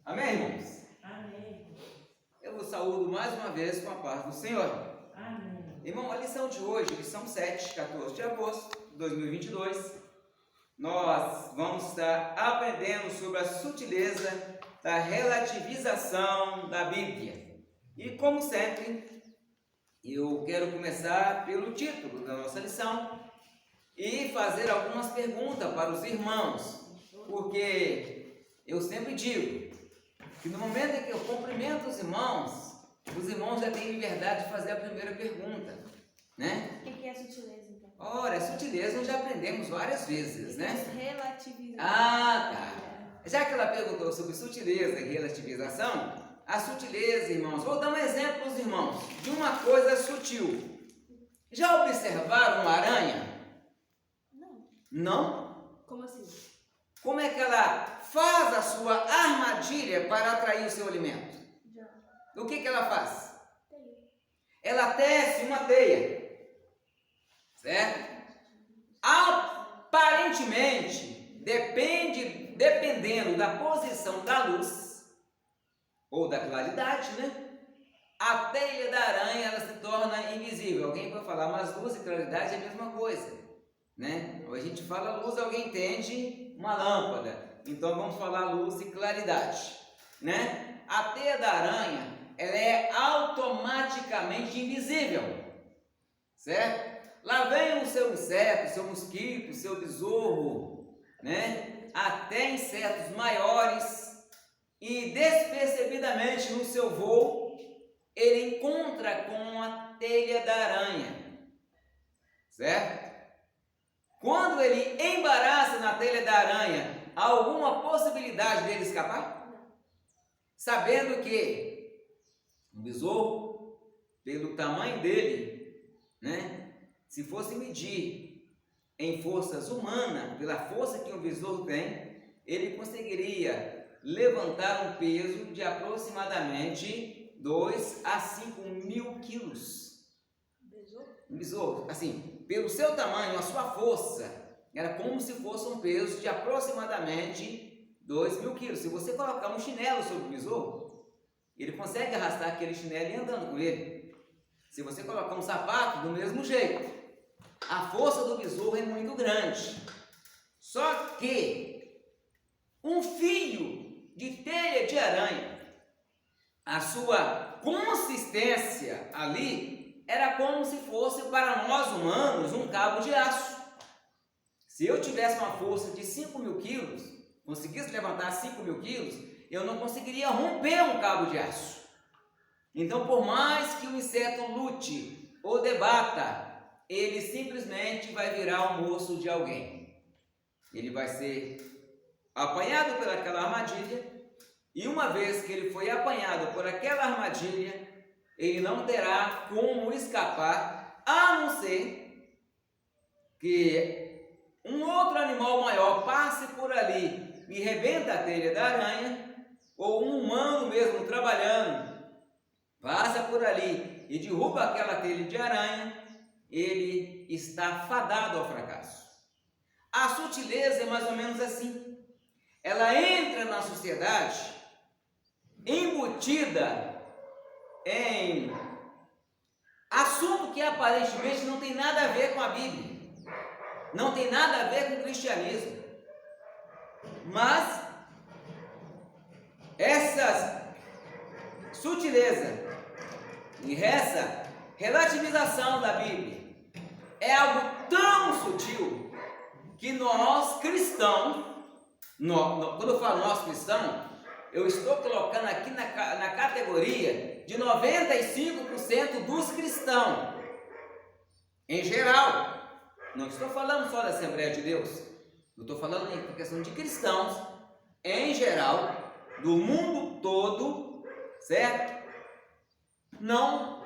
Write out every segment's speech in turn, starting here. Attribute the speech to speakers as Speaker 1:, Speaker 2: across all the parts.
Speaker 1: Amém, irmãos?
Speaker 2: Amém.
Speaker 1: Eu vos saúdo mais uma vez com a paz do Senhor.
Speaker 2: Amém.
Speaker 1: Irmão, a lição de hoje, lição 7, 14 de agosto de 2022, nós vamos estar aprendendo sobre a sutileza da relativização da Bíblia. E como sempre, eu quero começar pelo título da nossa lição e fazer algumas perguntas para os irmãos, porque eu sempre digo que no momento em que eu cumprimento os irmãos já têm liberdade de fazer a primeira pergunta, né?
Speaker 3: O que é sutileza, então?
Speaker 1: Ora, sutileza nós já aprendemos várias vezes, né?
Speaker 3: Relativizar.
Speaker 1: Ah, tá. Já que ela perguntou sobre sutileza e relativização, a sutileza, irmãos, vou dar um exemplo aos irmãos de uma coisa sutil. Já observaram uma aranha?
Speaker 3: Não.
Speaker 1: Não?
Speaker 3: Como assim?
Speaker 1: Como é que ela faz a sua armadilha para atrair o seu alimento?
Speaker 3: Já.
Speaker 1: O que ela faz?
Speaker 3: Tem.
Speaker 1: Ela tece uma teia, certo? Aparentemente, dependendo da posição da luz ou da claridade, né? A teia da aranha ela se torna invisível. Alguém vai falar, mas luz e claridade é a mesma coisa, né? Ou a gente fala luz, alguém entende uma lâmpada. Então vamos falar luz e claridade, né? A teia da aranha ela é automaticamente invisível, certo? Lá vem o seu inseto, seu mosquito, seu besouro, né? Até insetos maiores, e despercebidamente no seu voo ele encontra com a teia da aranha, certo? Quando ele embaraça na teia da aranha, há alguma possibilidade dele escapar? Sabendo que o besouro, pelo tamanho dele, né? Se fosse medir em forças humanas, pela força que o besouro tem, ele conseguiria levantar um peso de aproximadamente 2 a 5 mil quilos. Um besouro, assim, pelo seu tamanho, a sua força, era como se fosse um peso de aproximadamente 2 mil quilos. Se você colocar um chinelo sobre o besouro, ele consegue arrastar aquele chinelo e ir andando com ele. Se você colocar um sapato, do mesmo jeito. A força do besouro é muito grande. Só que um fio de teia de aranha, a sua consistência ali era como se fosse para nós humanos um cabo de aço. Se eu tivesse uma força de 5 mil quilos, conseguisse levantar 5 mil quilos, eu não conseguiria romper um cabo de aço. Então, por mais que o inseto lute ou debata, ele simplesmente vai virar o moço de alguém. Ele vai ser apanhado por aquela armadilha, e uma vez que ele foi apanhado por aquela armadilha, ele não terá como escapar, a não ser que um outro animal maior passe por ali e rebenta a teia da aranha, ou um humano mesmo trabalhando, passa por ali e derruba aquela teia de aranha, ele está fadado ao fracasso. A sutileza é mais ou menos assim. Ela entra na sociedade embutida em assunto que aparentemente não tem nada a ver com a Bíblia, não tem nada a ver com o cristianismo, mas essa sutileza e essa relativização da Bíblia é algo tão sutil que nós cristãos, quando eu falo nós cristãos, eu estou colocando aqui na categoria de 95% dos cristãos, em geral. Não estou falando só da Assembleia de Deus, eu estou falando em questão de cristãos, em geral, do mundo todo, certo? Não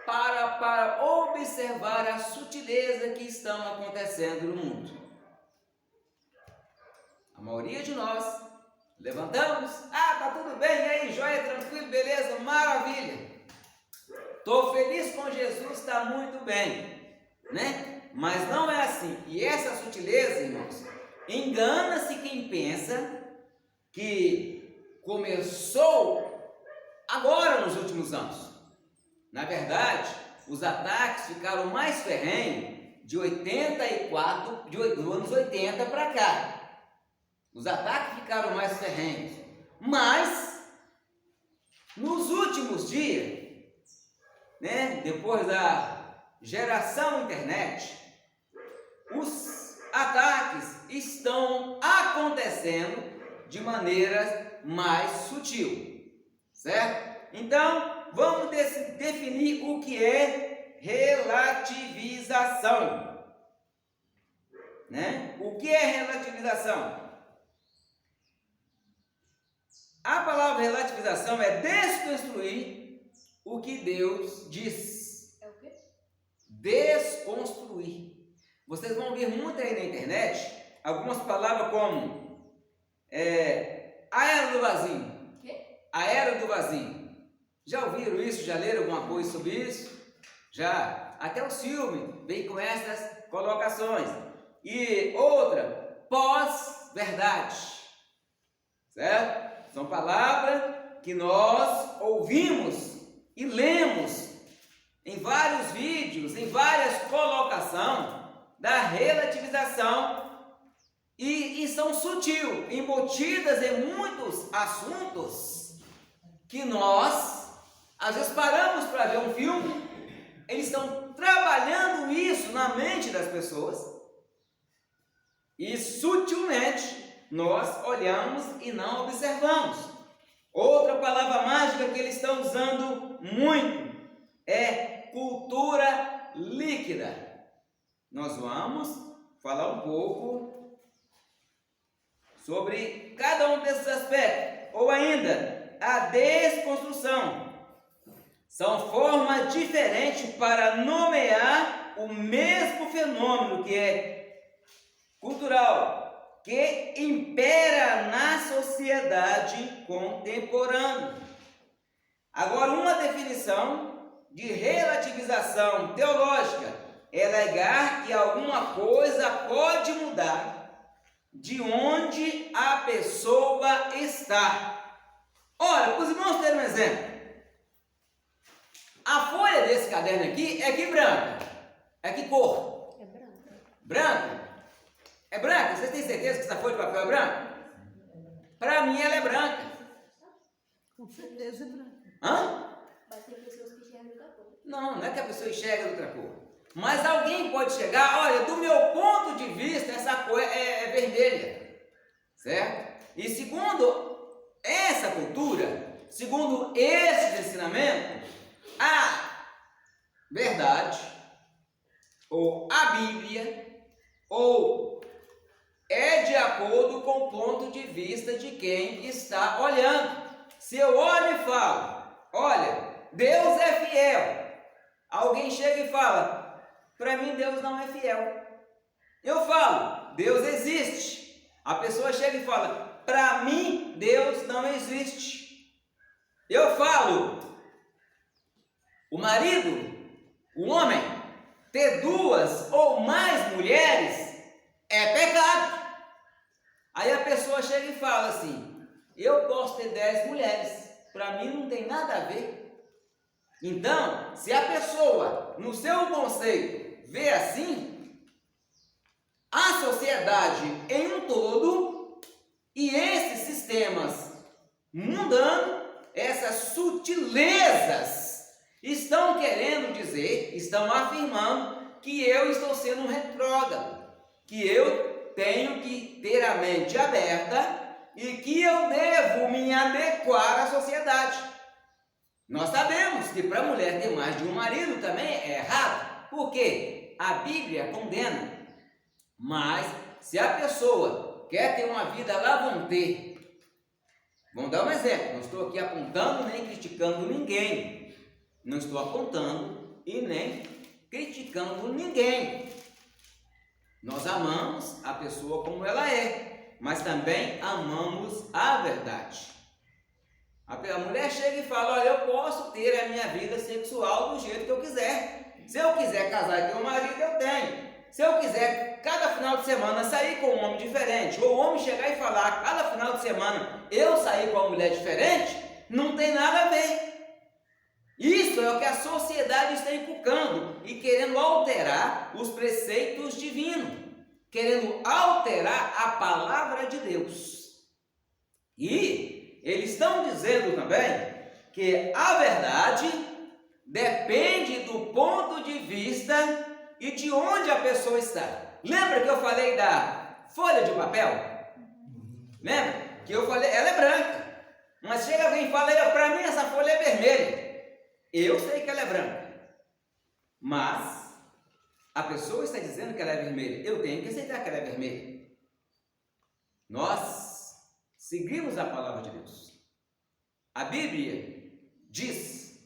Speaker 1: para observar a sutileza que estão acontecendo no mundo. A maioria de nós levantamos, tá tudo bem, e aí, joia, tranquilo, beleza, maravilha. Estou feliz com Jesus, está muito bem, né? Mas não é assim. E essa sutileza, irmãos, engana-se quem pensa que começou agora nos últimos anos. Na verdade, os ataques ficaram mais ferrenhos de 84, dos anos 80 para cá. Os ataques ficaram mais ferrenhos. Mas, nos últimos dias, né, depois da geração internet, os ataques estão acontecendo de maneira mais sutil, certo? Então, vamos definir o que é relativização, né? O que é relativização? A palavra relativização é desconstruir o que Deus diz.
Speaker 3: É o quê?
Speaker 1: Desconstruir. Vocês vão ver muito aí na internet algumas palavras como a era do vazio.
Speaker 3: Quê?
Speaker 1: A era do vazio. Já ouviram isso? Já leram alguma coisa sobre isso? Já. Até o filme vem com essas colocações. E outra, pós-verdade. Certo? São palavras que nós ouvimos e lemos em vários vídeos, em várias colocações da relativização e são sutil, embutidas em muitos assuntos que nós, às vezes, paramos para ver um filme, eles estão trabalhando isso na mente das pessoas e sutilmente nós olhamos e não observamos. Outra palavra mágica que eles estão usando muito é cultura líquida. Nós vamos falar um pouco sobre cada um desses aspectos, ou ainda a desconstrução. São formas diferentes para nomear o mesmo fenômeno que é cultural, que impera na sociedade contemporânea. Agora, uma definição de relativização teológica é negar que alguma coisa pode mudar de onde a pessoa está. Olha, para os irmãos terem um exemplo. A folha desse caderno aqui é que branca. É que cor?
Speaker 3: É branca.
Speaker 1: Branca? É branca? Vocês têm certeza que essa folha de papel é branca? Para mim ela é branca.
Speaker 2: Com certeza é branca.
Speaker 1: Hã?
Speaker 3: Mas tem pessoas que enxergam outra cor.
Speaker 1: Não, não é que a pessoa enxerga de outra cor. Mas alguém pode chegar, olha, do meu ponto de vista, essa cor é vermelha. Certo? E segundo essa cultura, segundo esses ensinamentos, a verdade, ou a Bíblia, ou é de acordo com o ponto de vista de quem está olhando. Se eu olho e falo, olha, Deus é fiel. Alguém chega e fala, para mim Deus não é fiel. Eu falo, Deus existe. A pessoa chega e fala, para mim Deus não existe. Eu falo, o marido, o homem, ter duas ou mais mulheres é pecado. Aí a pessoa chega e fala assim, eu posso ter 10 mulheres, para mim não tem nada a ver. Então, se a pessoa, no seu conceito, vê assim, a sociedade em um todo e esses sistemas mundanos, essas sutilezas, estão querendo dizer, estão afirmando que eu estou sendo um retrógrado, que eu tenho que ter a mente aberta e que eu devo me adequar à sociedade. Nós sabemos que para a mulher ter mais de um marido também é errado, porque a Bíblia condena. Mas se a pessoa quer ter uma vida, lá vão ter. Vamos dar um exemplo. Não estou aqui apontando nem criticando ninguém. Não estou apontando e nem criticando ninguém. Nós amamos a pessoa como ela é, mas também amamos a verdade. A mulher chega e fala, olha, eu posso ter a minha vida sexual do jeito que eu quiser. Se eu quiser casar e ter um marido, eu tenho. Se eu quiser, cada final de semana, sair com um homem diferente, ou o homem chegar e falar, cada final de semana eu sair com uma mulher diferente, não tem nada a ver. Isso é o que a sociedade está inculcando e querendo alterar os preceitos divinos, querendo alterar a palavra de Deus. E eles estão dizendo também que a verdade depende do ponto de vista e de onde a pessoa está. Lembra que eu falei da folha de papel? Lembra? Que eu falei, ela é branca. Mas chega alguém e fala, para mim essa folha é vermelha. Eu sei que ela é branca. Mas a pessoa está dizendo que ela é vermelha. Eu tenho que aceitar que ela é vermelha. Nós seguimos a palavra de Deus. A Bíblia diz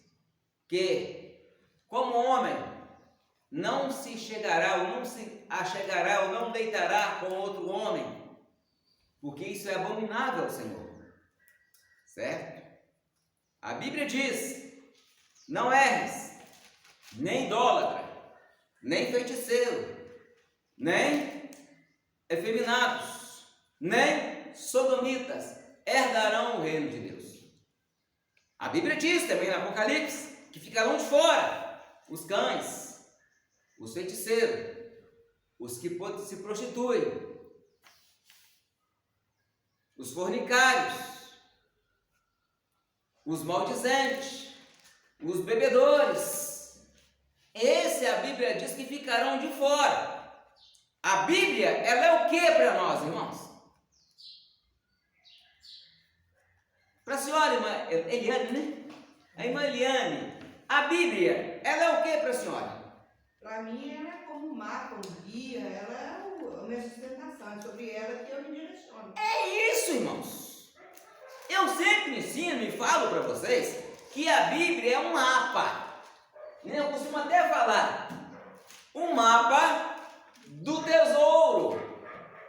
Speaker 1: que, como homem, não se chegará ou não se achegará ou não deitará com outro homem, porque isso é abominável ao Senhor. Certo? A Bíblia diz: não erres, nem idólatra, nem feiticeiro, nem efeminados, nem sodomitas herdarão o reino de Deus. A Bíblia diz também no Apocalipse que ficarão de fora os cães, os feiticeiros, os que se prostituem, os fornicários, os maldizentes, os bebedores. Esse a Bíblia diz que ficarão de fora. A Bíblia, ela é o que para nós, irmãos? Para a senhora, irmã Eliane, né? A irmã Eliane, a Bíblia, ela é o que para a senhora?
Speaker 2: Para mim, ela é como um mapa, um guia, ela é a minha sustentação, é sobre ela que eu me direciono.
Speaker 1: É isso, irmãos. Eu sempre ensino e falo para vocês que a Bíblia é um mapa. Eu costumo até falar, um mapa do tesouro,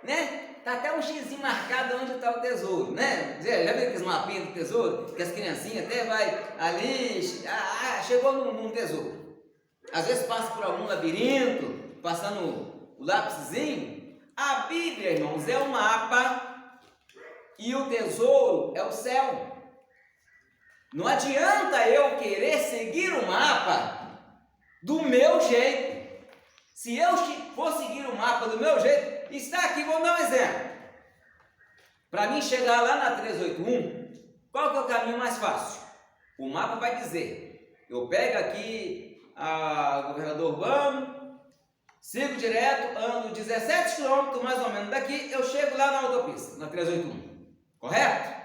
Speaker 1: né? Tá até um xizinho marcado onde está o tesouro, né? Já viu aqueles mapinhas do tesouro? Que as criancinhas até vai ali, chegou num tesouro. Às vezes passa por algum labirinto, passando o lápisezinho. A Bíblia, irmãos, é um mapa e o tesouro é o céu. Não adianta eu querer seguir o mapa do meu jeito. Se eu for seguir o mapa do meu jeito, está aqui, vou dar um exemplo. Para mim chegar lá na 381, qual que é o caminho mais fácil? O mapa vai dizer, eu pego aqui a Governador Urbano, sigo direto, ando 17 km mais ou menos daqui, eu chego lá na autopista, na 381, correto?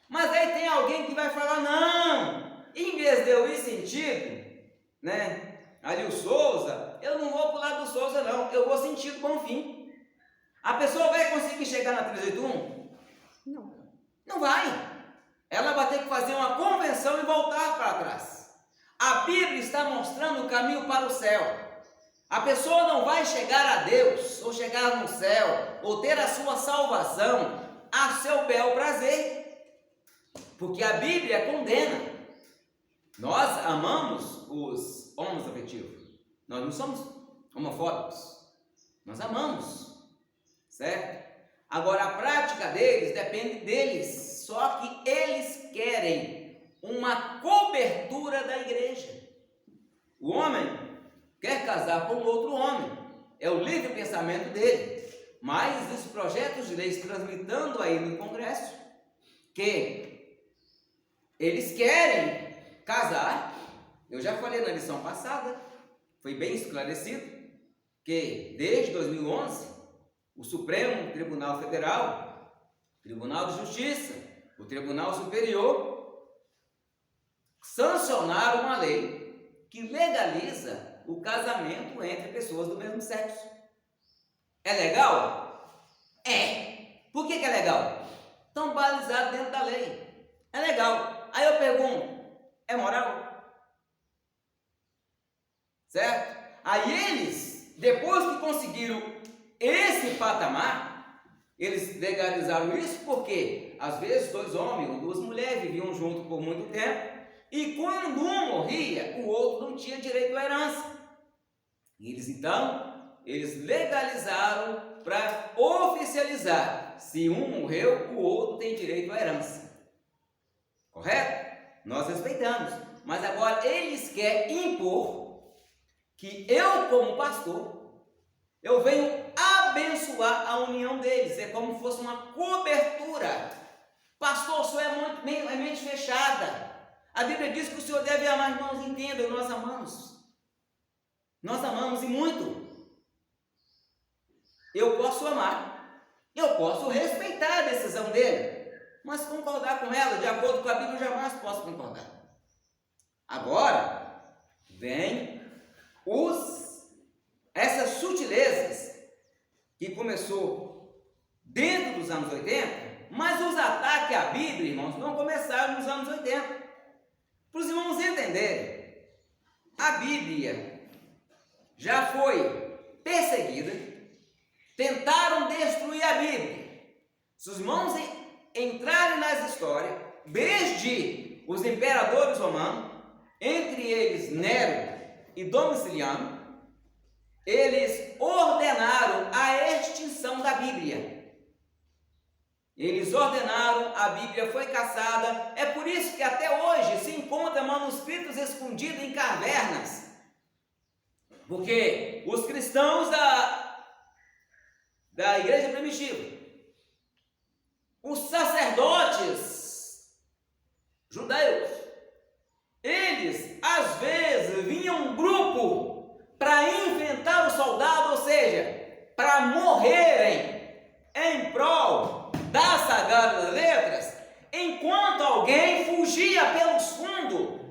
Speaker 1: Mas aí tem alguém que vai falar, não, em vez de eu ir sentido, né, ali o Souza, eu não vou para o lado do Souza não, eu vou sentido Bonfim. A pessoa vai conseguir chegar na 381?
Speaker 2: Não.
Speaker 1: Não vai. Ela vai ter que fazer uma convenção e voltar para trás. A Bíblia está mostrando o caminho para o céu. A pessoa não vai chegar a Deus, ou chegar no céu, ou ter a sua salvação a seu bel prazer. Porque a Bíblia condena. Nós amamos os homoafetivos. Nós não somos homofóbicos. Nós amamos. Certo? Agora, a prática deles depende deles. Só que eles querem uma cobertura da igreja. O homem quer casar com outro homem. É o livre pensamento dele. Mas os projetos de leis transmitando aí no Congresso que eles querem casar. Eu já falei na lição passada, foi bem esclarecido, que desde 2011, o Supremo Tribunal Federal, Tribunal de Justiça, o Tribunal Superior, sancionaram uma lei que legaliza o casamento entre pessoas do mesmo sexo. É legal? É. Por que é legal? Estão balizados dentro da lei. É legal. Aí eu pergunto, é moral? Certo? Aí eles, depois que conseguiram esse patamar, eles legalizaram isso porque, às vezes, dois homens ou duas mulheres viviam juntos por muito tempo e quando um morria, o outro não tinha direito à herança. E eles, então, eles legalizaram para oficializar se um morreu, o outro tem direito à herança. Correto? Nós respeitamos. Mas agora eles querem impor que eu, como pastor, eu venho abençoar a união deles. É como se fosse uma cobertura. Pastor, o senhor é mente fechada. A Bíblia diz que o senhor deve amar, irmãos, entendam, nós amamos. Nós amamos e muito. Eu posso amar, eu posso respeitar a decisão dele, mas concordar com ela, de acordo com a Bíblia, eu jamais posso concordar. Agora, vem essas sutilezas que começou dentro dos anos 80, mas os ataques à Bíblia, irmãos, não começaram nos anos 80. Para os irmãos entenderem, a Bíblia já foi perseguida, tentaram destruir a Bíblia. Se os irmãos entrarem nas histórias, desde os imperadores romanos, entre eles Nero e Domiciano, eles ordenaram a extinção da Bíblia. Eles ordenaram, a Bíblia foi caçada. É por isso que até hoje se encontra manuscritos escondidos em cavernas. Porque os cristãos da igreja primitiva, os sacerdotes judeus, eles às vezes vinham um grupo para inventar o soldado, ou seja, para morrerem em prol das Sagradas Letras, enquanto alguém fugia pelos fundos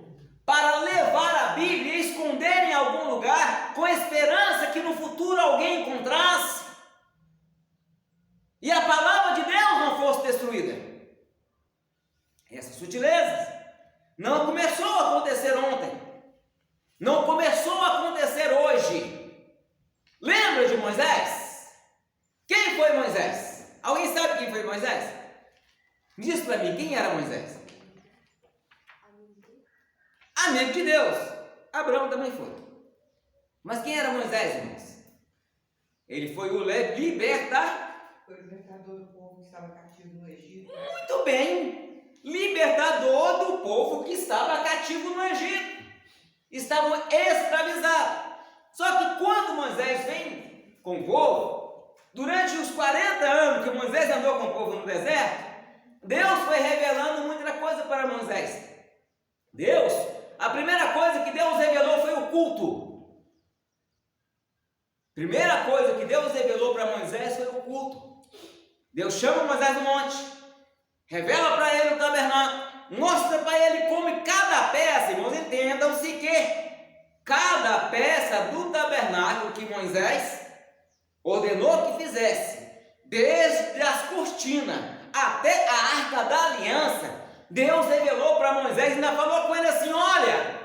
Speaker 1: para levar a Bíblia e esconder em algum lugar, com esperança que no futuro alguém encontrasse e a palavra de Deus não fosse destruída. Essas sutilezas não começou a acontecer ontem, não começou a acontecer hoje. Lembra de Moisés? Quem foi Moisés? Alguém sabe quem foi Moisés? Me diz para mim, quem era Moisés? Amigo de Deus. Abraão também foi. Mas quem era Moisés, irmãos? Ele foi o libertador.
Speaker 2: Foi o libertador do povo que estava cativo no Egito.
Speaker 1: Muito bem. Libertador do povo que estava cativo no Egito. Estavam escravizados. Só que quando Moisés vem com o povo, durante os 40 anos que Moisés andou com o povo no deserto, Deus foi revelando muita coisa para Moisés. A primeira coisa que Deus revelou foi o culto. Primeira coisa que Deus revelou para Moisés foi o culto. Deus chama Moisés no monte, revela para ele o tabernáculo, mostra para ele como cada peça, irmãos, entendam-se que cada peça do tabernáculo que Moisés ordenou que fizesse, desde as cortinas até a arca da aliança, Deus revelou para Moisés e ainda falou com ele assim: olha,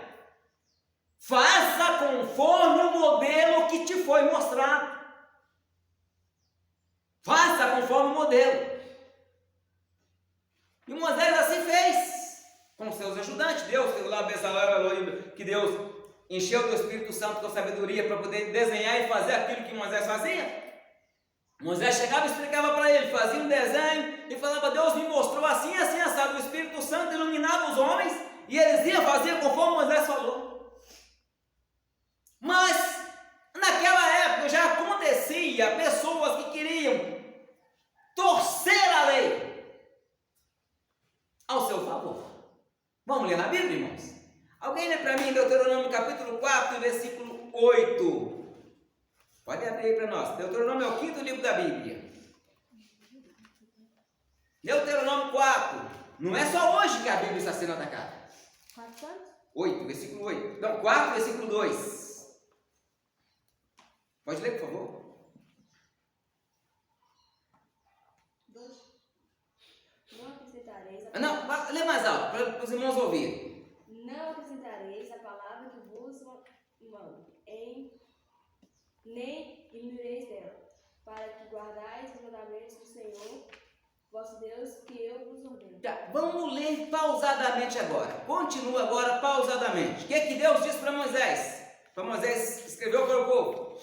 Speaker 1: faça conforme o modelo que te foi mostrado. Faça conforme o modelo. E Moisés assim fez, com seus ajudantes. Deus fez lá Bezalel, que Deus encheu do Espírito Santo com sabedoria para poder desenhar e fazer aquilo que Moisés fazia. Moisés chegava e explicava para ele, fazia um desenho e falava: Deus me mostrou assim, assim, assado. O Espírito Santo iluminava os homens e eles iam fazer conforme Moisés falou. Mas naquela época já acontecia pessoas que queriam torcer a lei ao seu favor. Vamos ler na Bíblia, irmãos? Alguém lê para mim Deuteronômio capítulo 4, versículo 8. Pode abrir aí para nós. Deuteronômio é o 5º livro da Bíblia. Deuteronômio 4. Não é só hoje que a Bíblia está sendo atacada. 8, versículo 8. Não, 4, versículo 2. Pode ler, por favor?
Speaker 3: Não acrescentareis a
Speaker 1: Não, lê mais alto, para os irmãos ouvirem.
Speaker 3: Não acrescentareis a palavra que vos mando, nem diminuireis dela, para que guardais os mandamentos do Senhor, vosso Deus, que eu vos ordeno.
Speaker 1: Tá, vamos ler pausadamente agora. Continua agora pausadamente. O que é que Deus disse para Moisés? Para Moisés escreveu para o povo.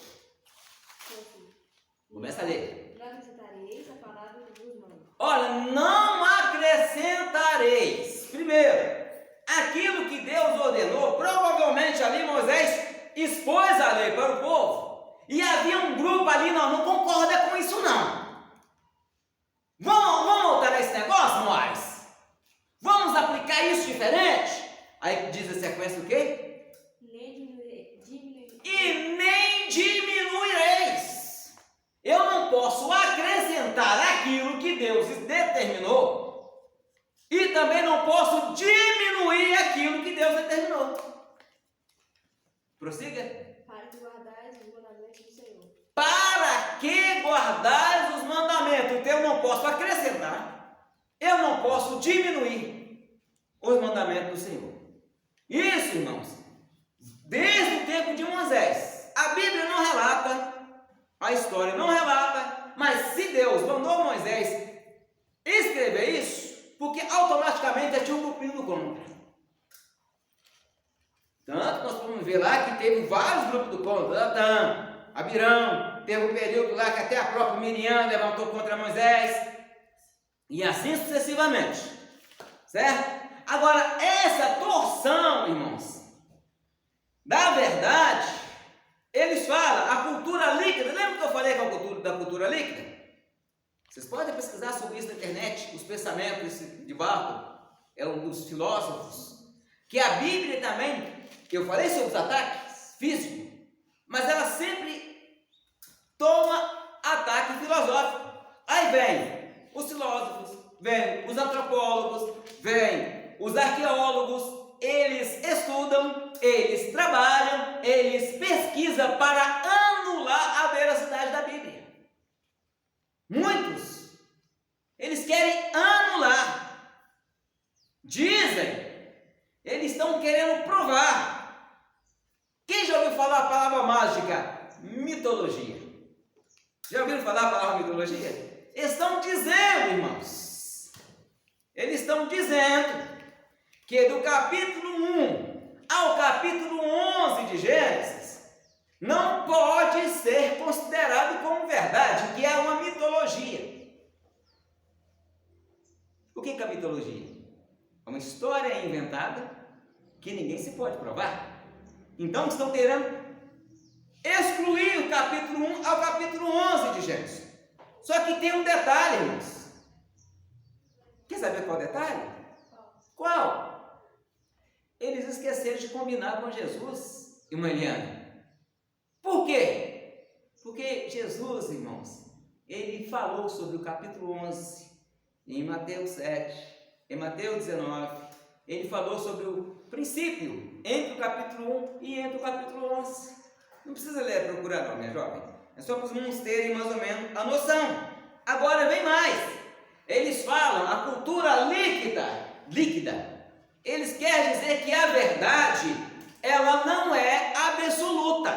Speaker 1: Começa a ler.
Speaker 3: Não acrescentareis a palavra que vos
Speaker 1: Olha, não acrescentareis. Primeiro, aquilo que Deus ordenou, provavelmente ali Moisés expôs a lei para o povo. E havia um grupo ali, não concorda com isso não. Vamos voltar a esse negócio, Moisés? Vamos aplicar isso diferente? Aí diz a sequência o quê? E nem diminuireis. Eu não posso acrescentar aquilo que Deus determinou e também não posso diminuir aquilo que Deus determinou. Prossiga.
Speaker 3: Para que guardais os mandamentos do Senhor.
Speaker 1: Para que guardais os mandamentos? Então eu não posso acrescentar, eu não posso diminuir os mandamentos do Senhor. Isso, irmãos, desde o tempo de Moisés. A Bíblia não relata, a história não relata, mas se Deus mandou Moisés escrever isso, porque automaticamente já tinha um grupinho do contra. Tanto nós podemos ver lá que teve vários grupos do contra, Datã, Abirão, teve um período lá que até a própria Miriam levantou contra Moisés, e assim sucessivamente, certo? Agora, essa torção, irmãos, da verdade, eles falam, a cultura líquida, lembra que eu falei da cultura líquida? Vocês podem pesquisar sobre isso na internet, os pensamentos de Barco, é um dos filósofos, que a Bíblia também, que eu falei sobre os ataques físicos, mas ela sempre toma ataque filosófico. Aí vem os filósofos, vem os antropólogos, vem os arqueólogos, eles estudam, eles trabalham, eles pesquisam para anular a veracidade da Bíblia. Muitos, eles querem anular, dizem, eles estão querendo provar. Quem já ouviu falar a palavra mágica? Mitologia. Já ouviram falar a palavra mitologia? Estão dizendo, irmãos, eles estão dizendo que do capítulo 1 ao capítulo 11 de Gênesis não pode ser considerado como verdade, que é uma mitologia. O que é a mitologia? É uma história inventada que ninguém se pode provar. Então estão querendo excluir o capítulo 1 ao capítulo 11 de Gênesis. Só que tem um detalhe, irmãos. Quer saber qual detalhe? Qual? Eles esqueceram de combinar com Jesus, irmã Eliana. Por quê? Porque Jesus, irmãos, ele falou sobre o capítulo 11 em Mateus 7, em Mateus 19. Ele falou sobre o princípio entre o capítulo 1 e entre o capítulo 11. Não precisa ler, procurar não, minha jovem. É só para os irmãos terem mais ou menos a noção. Agora vem mais. Eles falam a cultura líquida. Eles querem dizer que a verdade, ela não é absoluta.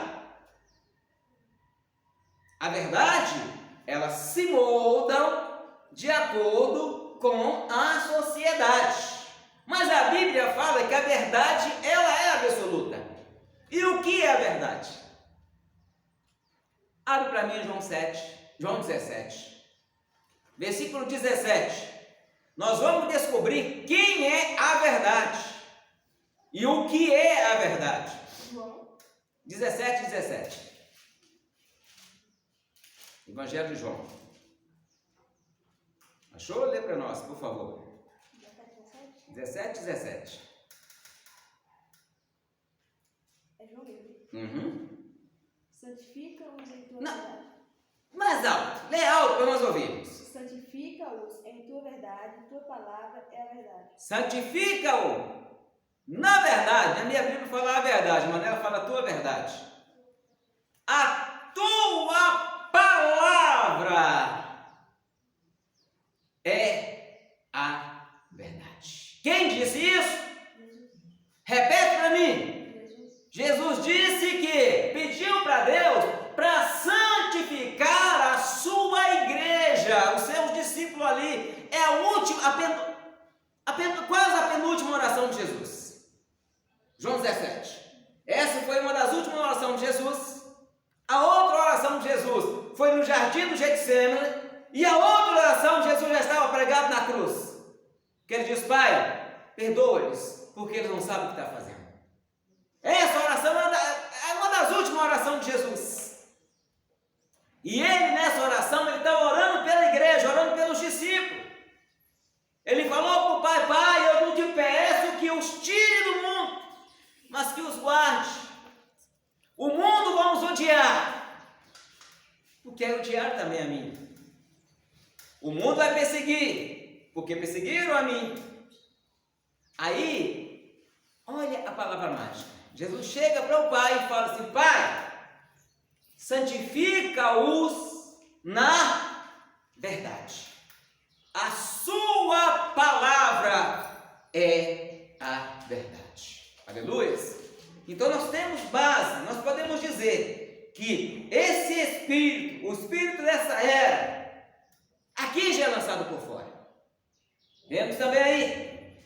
Speaker 1: A verdade, ela se molda de acordo com a sociedade. Mas a Bíblia fala que a verdade, ela é absoluta. E o que é a verdade? Abre para mim João 17, versículo 17. Nós vamos descobrir quem é a verdade e o que é a verdade.
Speaker 3: João
Speaker 1: 17. Evangelho de João. Achou? Lê para nós, por favor. 17.
Speaker 3: É João mesmo.
Speaker 1: Uhum.
Speaker 3: Santifica-os em tua
Speaker 1: Não.
Speaker 3: verdade.
Speaker 1: Mais alto. Lê alto para nós ouvirmos.
Speaker 3: Santifica-os em tua verdade, tua palavra é a verdade.
Speaker 1: Santifica-o. Na verdade, a minha Bíblia fala a verdade, mas ela fala a tua verdade. A tua palavra é a verdade. Quem disse isso?
Speaker 3: Jesus.
Speaker 1: Repete para mim. Jesus disse que pediu para Deus para santificar a sua igreja, os seus discípulos ali. É a última, quase a penúltima oração de Jesus. João 17. Essa foi uma das últimas orações de Jesus. A outra oração de Jesus foi no jardim do Getsêmani, E a outra oração, Jesus já estava pregado na cruz. Que ele diz: Pai, perdoa-lhes, porque eles não sabem o que estão fazendo. Essa oração é uma das últimas orações de Jesus. E ele, nessa oração, ele estava orando pela igreja, orando pelos discípulos. Ele falou para o Pai: Pai, eu não te peço que os tire do mundo, mas que os guarde. O mundo vamos odiar, porque é odiar também a mim. O mundo vai perseguir, porque perseguiram a mim. Aí, olha a palavra mágica. Jesus chega para o Pai e fala assim: Pai, santifica-os na verdade. A sua palavra é a verdade. Aleluia. Então nós temos base, nós podemos dizer que esse espírito, o espírito dessa era, aqui já é lançado por fora. Vemos também aí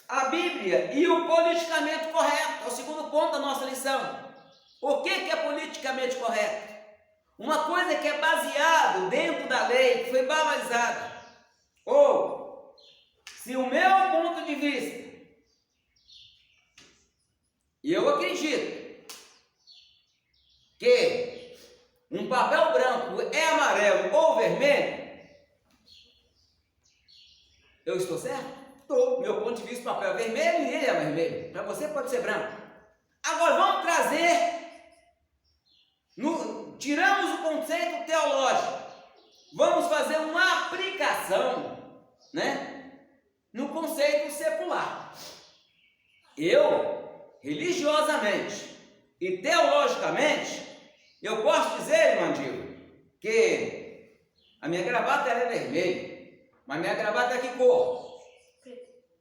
Speaker 1: a Bíblia e o politicamente correto, é o segundo ponto da nossa lição. O que é politicamente correto? Uma coisa que é baseado dentro da lei, que foi banalizada. Ou, se o meu ponto de vista, e eu acredito que um papel branco é amarelo ou vermelho, eu estou certo? Estou. Meu ponto de vista, o papel é vermelho e ele é vermelho. Para você pode ser branco. Agora vamos trazer, tiramos o conceito teológico, vamos fazer uma aplicação, né, no conceito secular. Eu, religiosamente e teologicamente, eu posso dizer, irmão Diego, que a minha gravata ela é vermelha, mas minha gravata é que cor?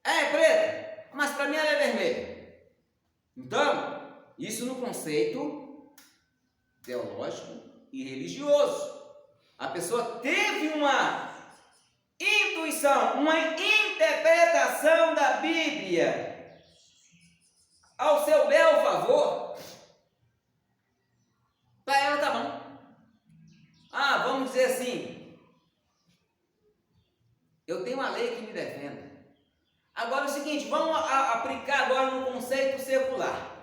Speaker 1: É preta, mas para mim ela é vermelha. Então, isso no conceito teológico e religioso. A pessoa teve uma intuição, uma interpretação da Bíblia ao seu bel favor. Para ela tá bom. Vamos dizer assim, eu tenho uma lei que me defenda. Agora é o seguinte, vamos aplicar agora no conceito secular.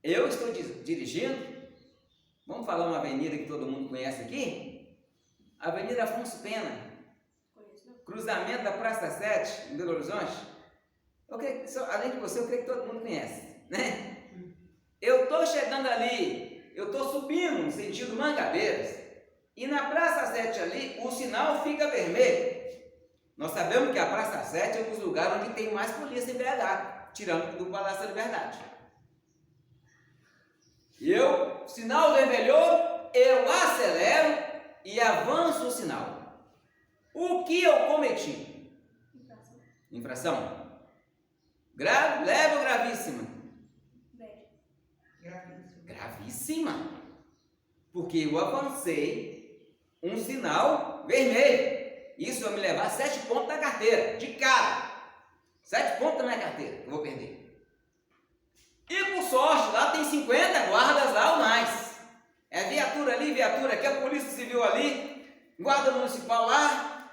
Speaker 1: Eu estou dirigindo, vamos falar uma avenida que todo mundo conhece aqui? Avenida Afonso Pena, cruzamento da Praça 7, em Belo Horizonte. Além de você, eu creio que todo mundo conhece, né? Eu estou chegando ali, eu estou subindo no sentido Mangabeiras, e na Praça 7 ali, o sinal fica vermelho. Nós sabemos que a Praça 7 é um dos lugares onde tem mais polícia em BH, tirando do Palácio da Liberdade. Sinal vermelhou, eu acelero e avanço o sinal. O que eu cometi? Infração. Grave, leve ou gravíssima? Gravíssima. Porque eu avancei um sinal vermelho. Isso vai me levar 7 pontos na carteira, de cara. 7 pontos na minha carteira, que eu vou perder. E por sorte, lá tem 50 guardas lá ou mais. É viatura ali, viatura aqui, a polícia civil ali, guarda municipal lá.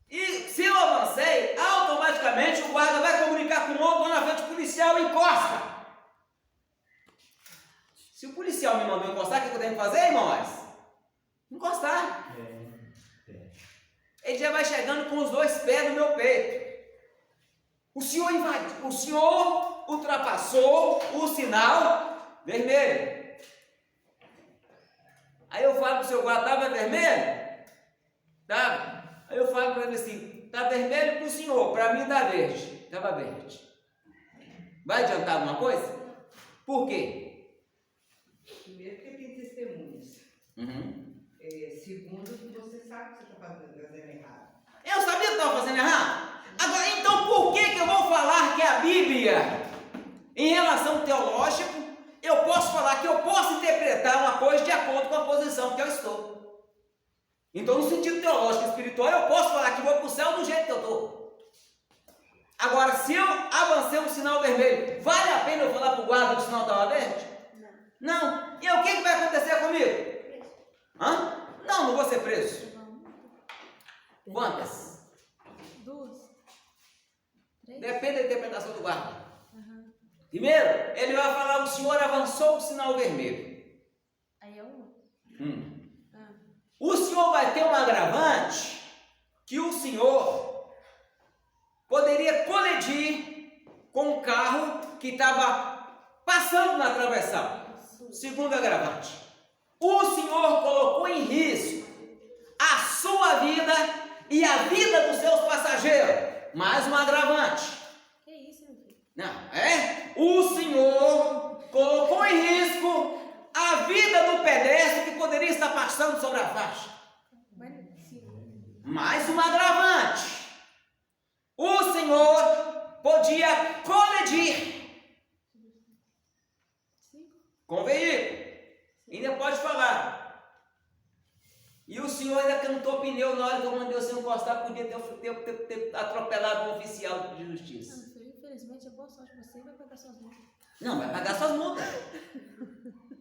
Speaker 1: E se eu avancei, automaticamente o guarda vai comunicar com o outro na frente, o policial encosta. Se o policial me mandou encostar, o que eu tenho que fazer, irmãos? Encostar. Ele já vai chegando com os 2 pés no meu peito. O senhor invadiu, o senhor ultrapassou o sinal vermelho. Aí eu falo para o seu guarda: estava vermelho? Tá. Aí eu falo para ele assim: está vermelho para o senhor, para mim está verde. Estava verde. Vai adiantar alguma coisa? Por quê?
Speaker 2: Primeiro porque tem testemunhas. Segundo que você sabe que você está fazendo errado.
Speaker 1: Eu sabia que estava fazendo errado. Agora, então por que eu vou falar que a Bíblia, em relação teológica, eu posso falar que eu posso interpretar uma coisa de acordo com a posição que eu estou? Então, no sentido teológico e espiritual, eu posso falar que vou para o céu do jeito que eu estou. Agora, se eu avancei um sinal vermelho, vale a pena eu falar para o guarda que o sinal estava verde? Não. E o que vai acontecer comigo? Não vou ser preso. Quantas?
Speaker 3: 2, 3.
Speaker 1: Depende da interpretação do guarda.
Speaker 3: Aham.
Speaker 1: Primeiro, ele vai falar: o senhor avançou o sinal vermelho.
Speaker 3: Aí é 1. Ah.
Speaker 1: O senhor vai ter um agravante que o senhor poderia colidir com um carro que estava passando na travessão. Segundo agravante, o senhor colocou em risco a sua vida e a vida dos seus passageiros. Mais um agravante.
Speaker 3: Que isso, meu filho?
Speaker 1: Não, é? O senhor colocou em risco a vida do pedestre que poderia estar passando sobre a faixa.
Speaker 3: Mas não é possível.
Speaker 1: Mais um agravante. O senhor podia colidir
Speaker 3: 5.
Speaker 1: com o veículo. Ainda pode falar. E o senhor ainda cantou pneu na hora que eu mandei o senhor encostar, podia ter atropelado um oficial de
Speaker 3: Ah,
Speaker 1: justiça.
Speaker 3: meu filho, infelizmente é boa sorte pra você e vai pagar suas multas.
Speaker 1: Não, vai pagar suas multas.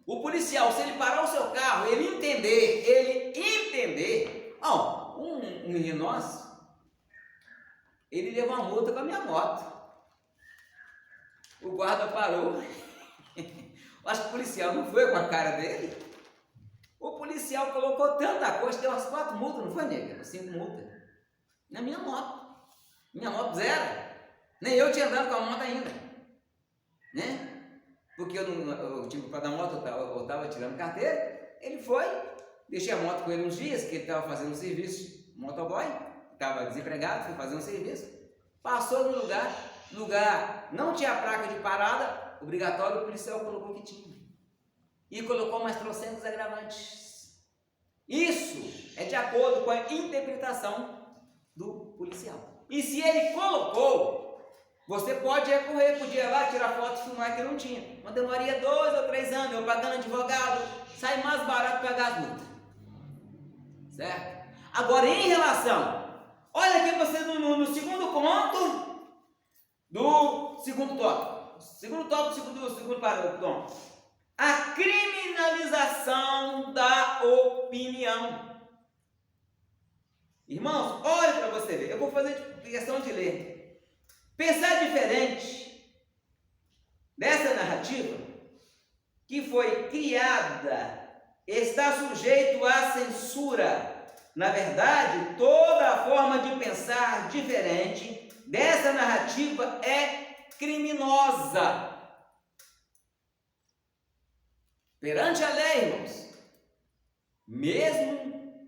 Speaker 1: O policial, se ele parar o seu carro, ele entender. Ó, um menino nosso, ele levou uma multa com a minha moto. O guarda parou. Acho que o policial não foi com a cara dele. O policial colocou tanta coisa, deu umas 4 multas, não foi, nega? 5 multas. Na minha moto. Minha moto 0. Nem eu tinha andado com a moto ainda. Né? Porque eu tive para dar moto, eu estava tirando carteira. Ele foi, deixei a moto com ele uns dias, que ele estava fazendo um serviço, motoboy, estava desempregado, foi fazer um serviço. Passou no lugar não tinha placa de parada, obrigatório, o policial colocou que tinha. E colocou mais 300 agravantes. Isso é de acordo com a interpretação do policial. E se ele colocou, você pode recorrer, podia ir lá tirar foto e filmar que não tinha. Mas demoraria 2 ou 3 anos, eu pagando advogado, sai mais barato pagar as multas. Certo? Agora, em relação, olha aqui você no segundo ponto do segundo tópico. Segundo parágrafo. A criminalização da opinião. Irmãos, olhe para você ver. Eu vou fazer questão de ler. Pensar diferente dessa narrativa que foi criada está sujeito à censura. Na verdade, toda a forma de pensar diferente dessa narrativa é criminosa. Perante a lei, irmãos, mesmo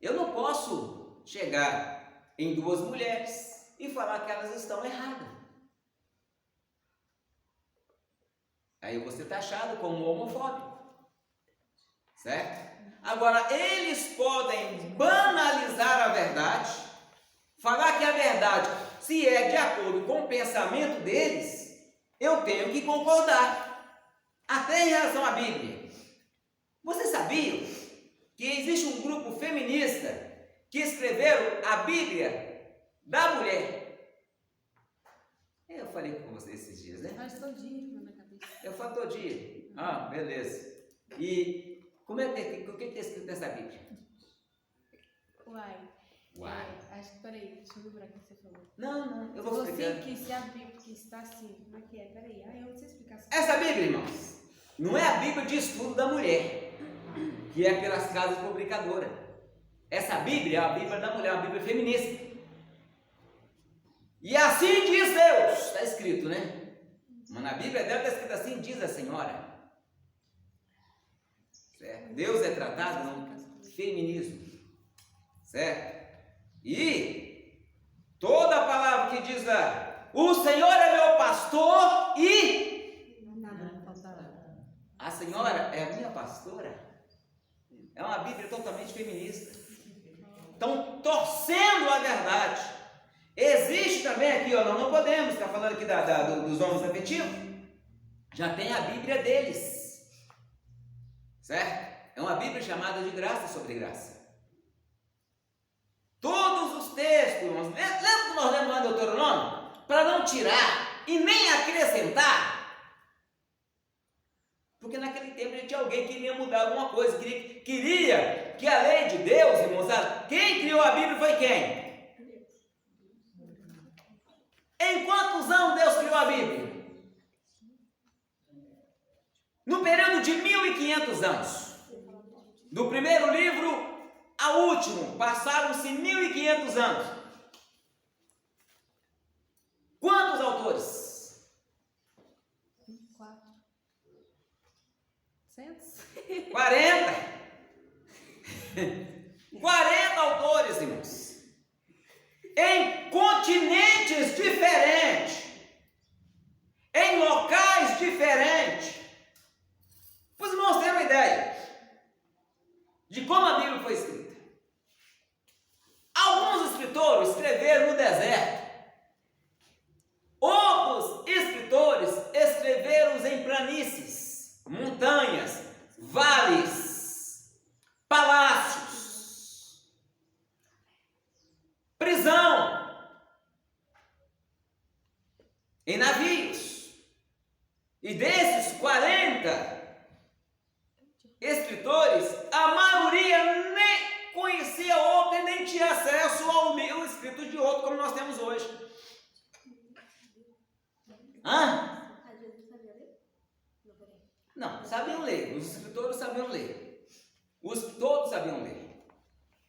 Speaker 1: eu não posso chegar em 2 mulheres e falar que elas estão erradas. Aí eu vou ser taxado como homofóbico, certo? Agora, eles podem banalizar a verdade, falar que a verdade, se é de acordo com o pensamento deles, eu tenho que concordar. Até em relação à Bíblia. Você sabia que existe um grupo feminista que escreveram a Bíblia da mulher? Eu falei com você esses dias, né?
Speaker 3: Faz todo dia na minha cabeça.
Speaker 1: Eu falo todo dia. Ah, beleza. E o que está escrito nessa Bíblia?
Speaker 3: Uai.
Speaker 1: Uai.
Speaker 3: Acho que, peraí, deixa eu lembrar o que você falou.
Speaker 1: Não, eu vou explicar.
Speaker 3: Você que se a Bíblia que está assim, como é que é? Peraí, eu não sei explicar assim.
Speaker 1: Essa Bíblia, irmãos, não é a Bíblia de estudo da mulher, que é pelas casas publicadoras. Essa Bíblia é a Bíblia da mulher, a Bíblia feminista. E assim diz Deus, está escrito, né? Mas na Bíblia dela está escrito assim, diz a senhora. Certo? Deus é tratado no feminismo. Certo? E toda a palavra que diz lá, o Senhor é meu pastor e... A senhora é a minha pastora. É uma Bíblia totalmente feminista. Estão torcendo a verdade. Existe também aqui, ó, não podemos estar falando aqui dos homens afetivos. Já tem a Bíblia deles. Certo? É uma Bíblia chamada de graça sobre graça. Todos os textos, irmãos, lembra que nós lemos lá no Deuteronômio? Para não tirar e nem acrescentar. Porque naquele tempo tinha alguém que queria mudar alguma coisa, queria que a lei de Deus, irmãos, quem criou a Bíblia foi quem? sua Bíblia? No período de 1500 anos, do primeiro livro ao último, passaram-se 1500 anos. Quantos autores? 40. 40 autores, irmãos. Em continentes diferentes, em locais diferentes. Para os irmãos terem uma ideia de como a Bíblia foi escrita. Alguns escritores escreveram no deserto. Outros escritores escreveram em planícies, montanhas, vales, palácios, prisão, em navios. E desses 40 escritores, a maioria nem conhecia outro e nem tinha acesso ao livro escrito de outro como nós temos hoje. Não, sabiam ler. Os escritores sabiam ler. Todos sabiam ler.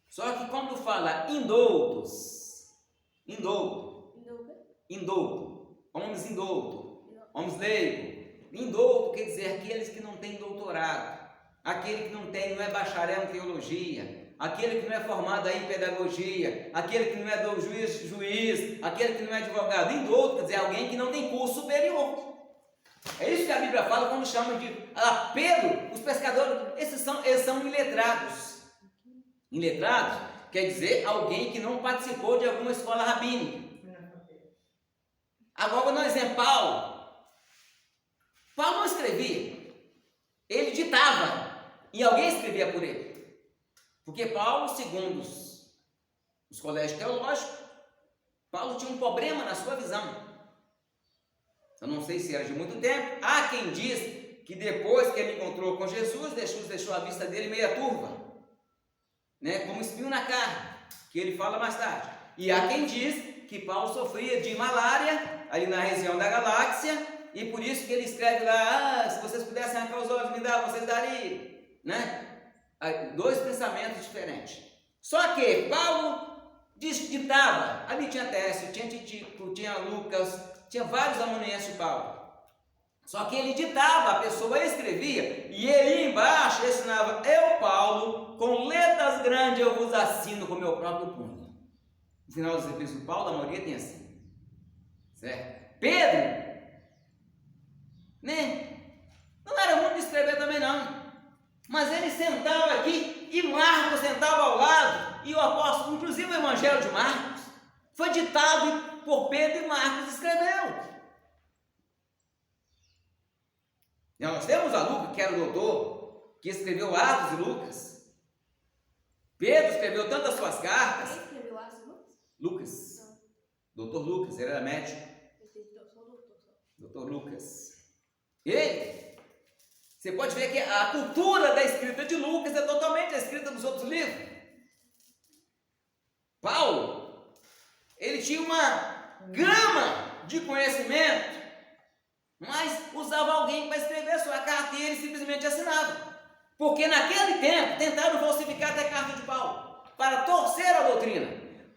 Speaker 1: Só que quando fala indoutos, homens leigos, indouto quer dizer aqueles que não têm doutorado, aquele que não é bacharel em teologia, aquele que não é formado aí em pedagogia, aquele que não é juiz, aquele que não é advogado. Indouto quer dizer alguém que não tem curso superior. É isso que a Bíblia fala quando chama de Pedro, os pescadores, eles são iletrados. Iletrados quer dizer alguém que não participou de alguma escola rabínica. Agora, no exemplo, Paulo não escrevia, ele ditava e alguém escrevia por ele. Porque Paulo, segundo os colégios teológicos, Paulo tinha um problema na sua visão. Eu não sei se era de muito tempo. Há quem diz que depois que ele encontrou com Jesus deixou a vista dele meia turva, né? Como espinho na carne, que ele fala mais tarde. E há quem diz que Paulo sofria de malária ali na região da galáxia, e por isso que ele escreve lá: se vocês pudessem arrancar os olhos, me dá, vocês dariam, né? Dois pensamentos diferentes. Só que Paulo ditava. Ali tinha Técio, tinha Tíquico, tinha Lucas, tinha vários amanuenses de Paulo. Só que ele ditava, a pessoa escrevia, e ele embaixo ensinava: eu, Paulo, com letras grandes eu vos assino com meu próprio punho. No final dos epístolas de Paulo, a maioria tem assim. Certo? Pedro, né? Não era muito de escrever também não. Mas ele sentava aqui e Marcos sentava ao lado, e o apóstolo, inclusive o Evangelho de Marcos, foi ditado por Pedro e Marcos escreveu. E nós temos a Lucas, que era o doutor, que escreveu Atos e Lucas. Pedro escreveu tantas suas cartas.
Speaker 3: Quem escreveu Atos e Lucas?
Speaker 1: Lucas. Doutor Lucas, ele era médico. Doutor Lucas. Ele, você pode ver que a cultura da escrita de Lucas é totalmente a escrita dos outros livros. Paulo, ele tinha uma gama de conhecimento, mas usava alguém para escrever a sua carta e ele simplesmente assinava. Porque naquele tempo tentaram falsificar até a carta de Paulo, para torcer a doutrina.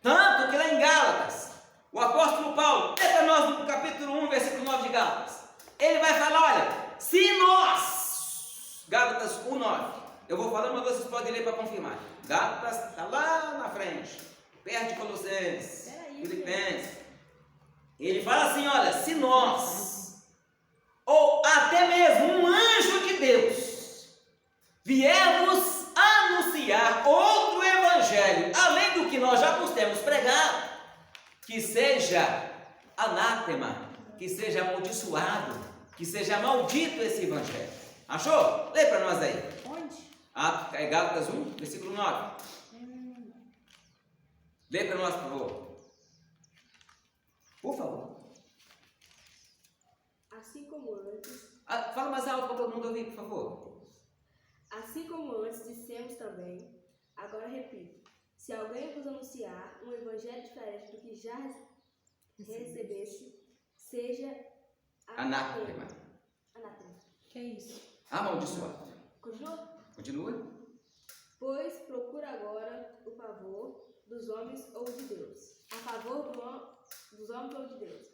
Speaker 1: Tanto que lá em Gálatas, o apóstolo Paulo, para nós no capítulo 1, versículo 9 de Gálatas, ele vai falar: olha, se nós, Gálatas 1:9, eu vou falando, mas vocês podem ler para confirmar. Gálatas está lá na frente, perto de Colossenses, Filipenses. Ele fala assim: olha, se nós, ou até mesmo um anjo de Deus, viemos anunciar outro evangelho, além do que nós já vos temos pregado, que seja anátema, que seja amaldiçoado, que seja maldito esse evangelho. Achou? Lê para nós aí.
Speaker 3: Onde?
Speaker 1: Gálatas 1, versículo 9. Lê para nós, por favor. Por favor.
Speaker 3: Assim como antes.
Speaker 1: Fala mais alto para todo mundo ouvir, por favor.
Speaker 3: Assim como antes dissemos também, agora repito: se alguém vos anunciar um evangelho diferente do que já recebeste, seja
Speaker 1: Anátema.
Speaker 3: Anátema.
Speaker 4: Que é isso?
Speaker 1: Amaldiçoado.
Speaker 3: Continua?
Speaker 1: Continua.
Speaker 3: Pois procura agora o favor dos homens ou de Deus. A favor dos homens ou de Deus.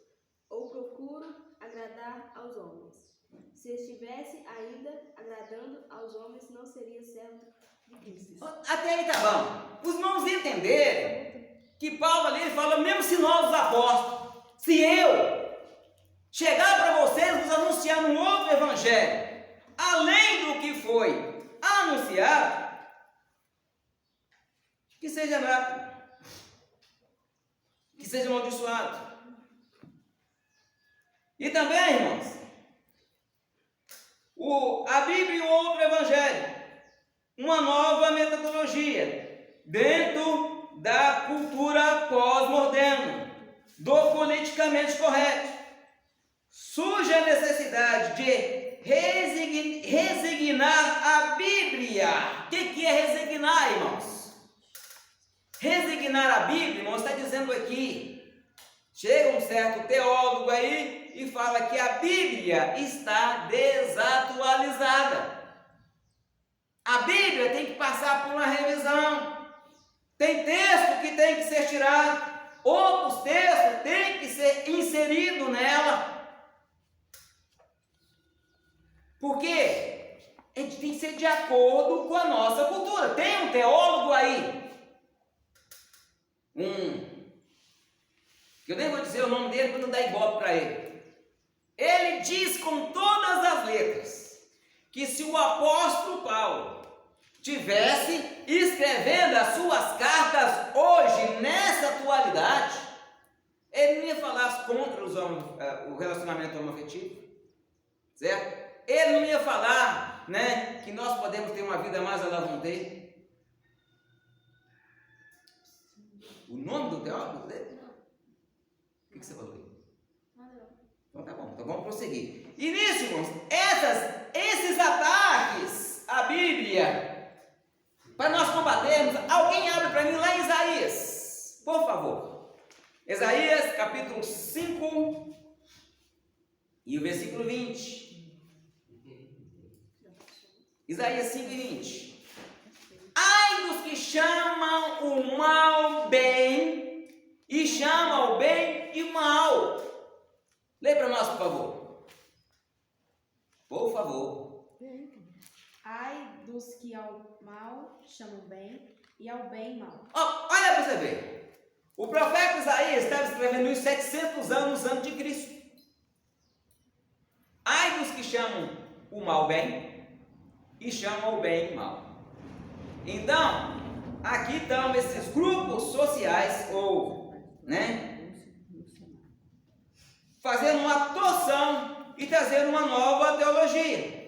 Speaker 3: Ou procuro agradar aos homens. Se estivesse ainda agradando aos homens, não seria servo de Cristo.
Speaker 1: Até aí tá bom. Os irmãos entenderem que Paulo ali ele fala, mesmo se nós os apóstolos, se eu chegar para vocês vos anunciar um outro evangelho, além do que foi anunciado, que seja anátema, que seja amaldiçoado. E também, irmãos, a Bíblia e o outro evangelho, uma nova metodologia dentro da cultura pós-moderna, do politicamente correto. Surge a necessidade de resignar a Bíblia. O que é resignar, irmãos? Resignar a Bíblia, irmãos, está dizendo aqui. Chega um certo teólogo aí e fala que a Bíblia está desatualizada. A Bíblia tem que passar por uma revisão. Tem texto que tem que ser tirado. Outros textos têm que ser inseridos nela. Porque tem que ser de acordo com a nossa cultura. Tem um teólogo aí, eu nem vou dizer o nome dele para não dar ibope para ele. Ele diz com todas as letras que se o apóstolo Paulo tivesse escrevendo as suas cartas hoje, nessa atualidade, ele não ia falar contra o relacionamento homoafetivo, certo? Ele não ia falar, né, que nós podemos ter uma vida mais à la vontade. O nome do teólogo dele? O que você falou aí? Então tá bom, então vamos prosseguir. E nisso, irmãos, esses ataques à Bíblia, para nós combatermos, alguém abre para mim lá em Isaías, por favor. Isaías capítulo 5 e o versículo 20. Isaías 5 e 20. Ai dos que chamam o mal bem e chamam o bem de mal. Lê para nós, por favor. Por favor.
Speaker 4: Ai dos que ao mal chamam bem e ao bem mal.
Speaker 1: Olha para você ver. O profeta Isaías estava escrevendo isso 700 anos antes de Cristo. Ai dos que chamam o mal bem e chamam o bem mal. Então, aqui estão esses grupos sociais, fazendo uma torção e trazendo uma nova teologia.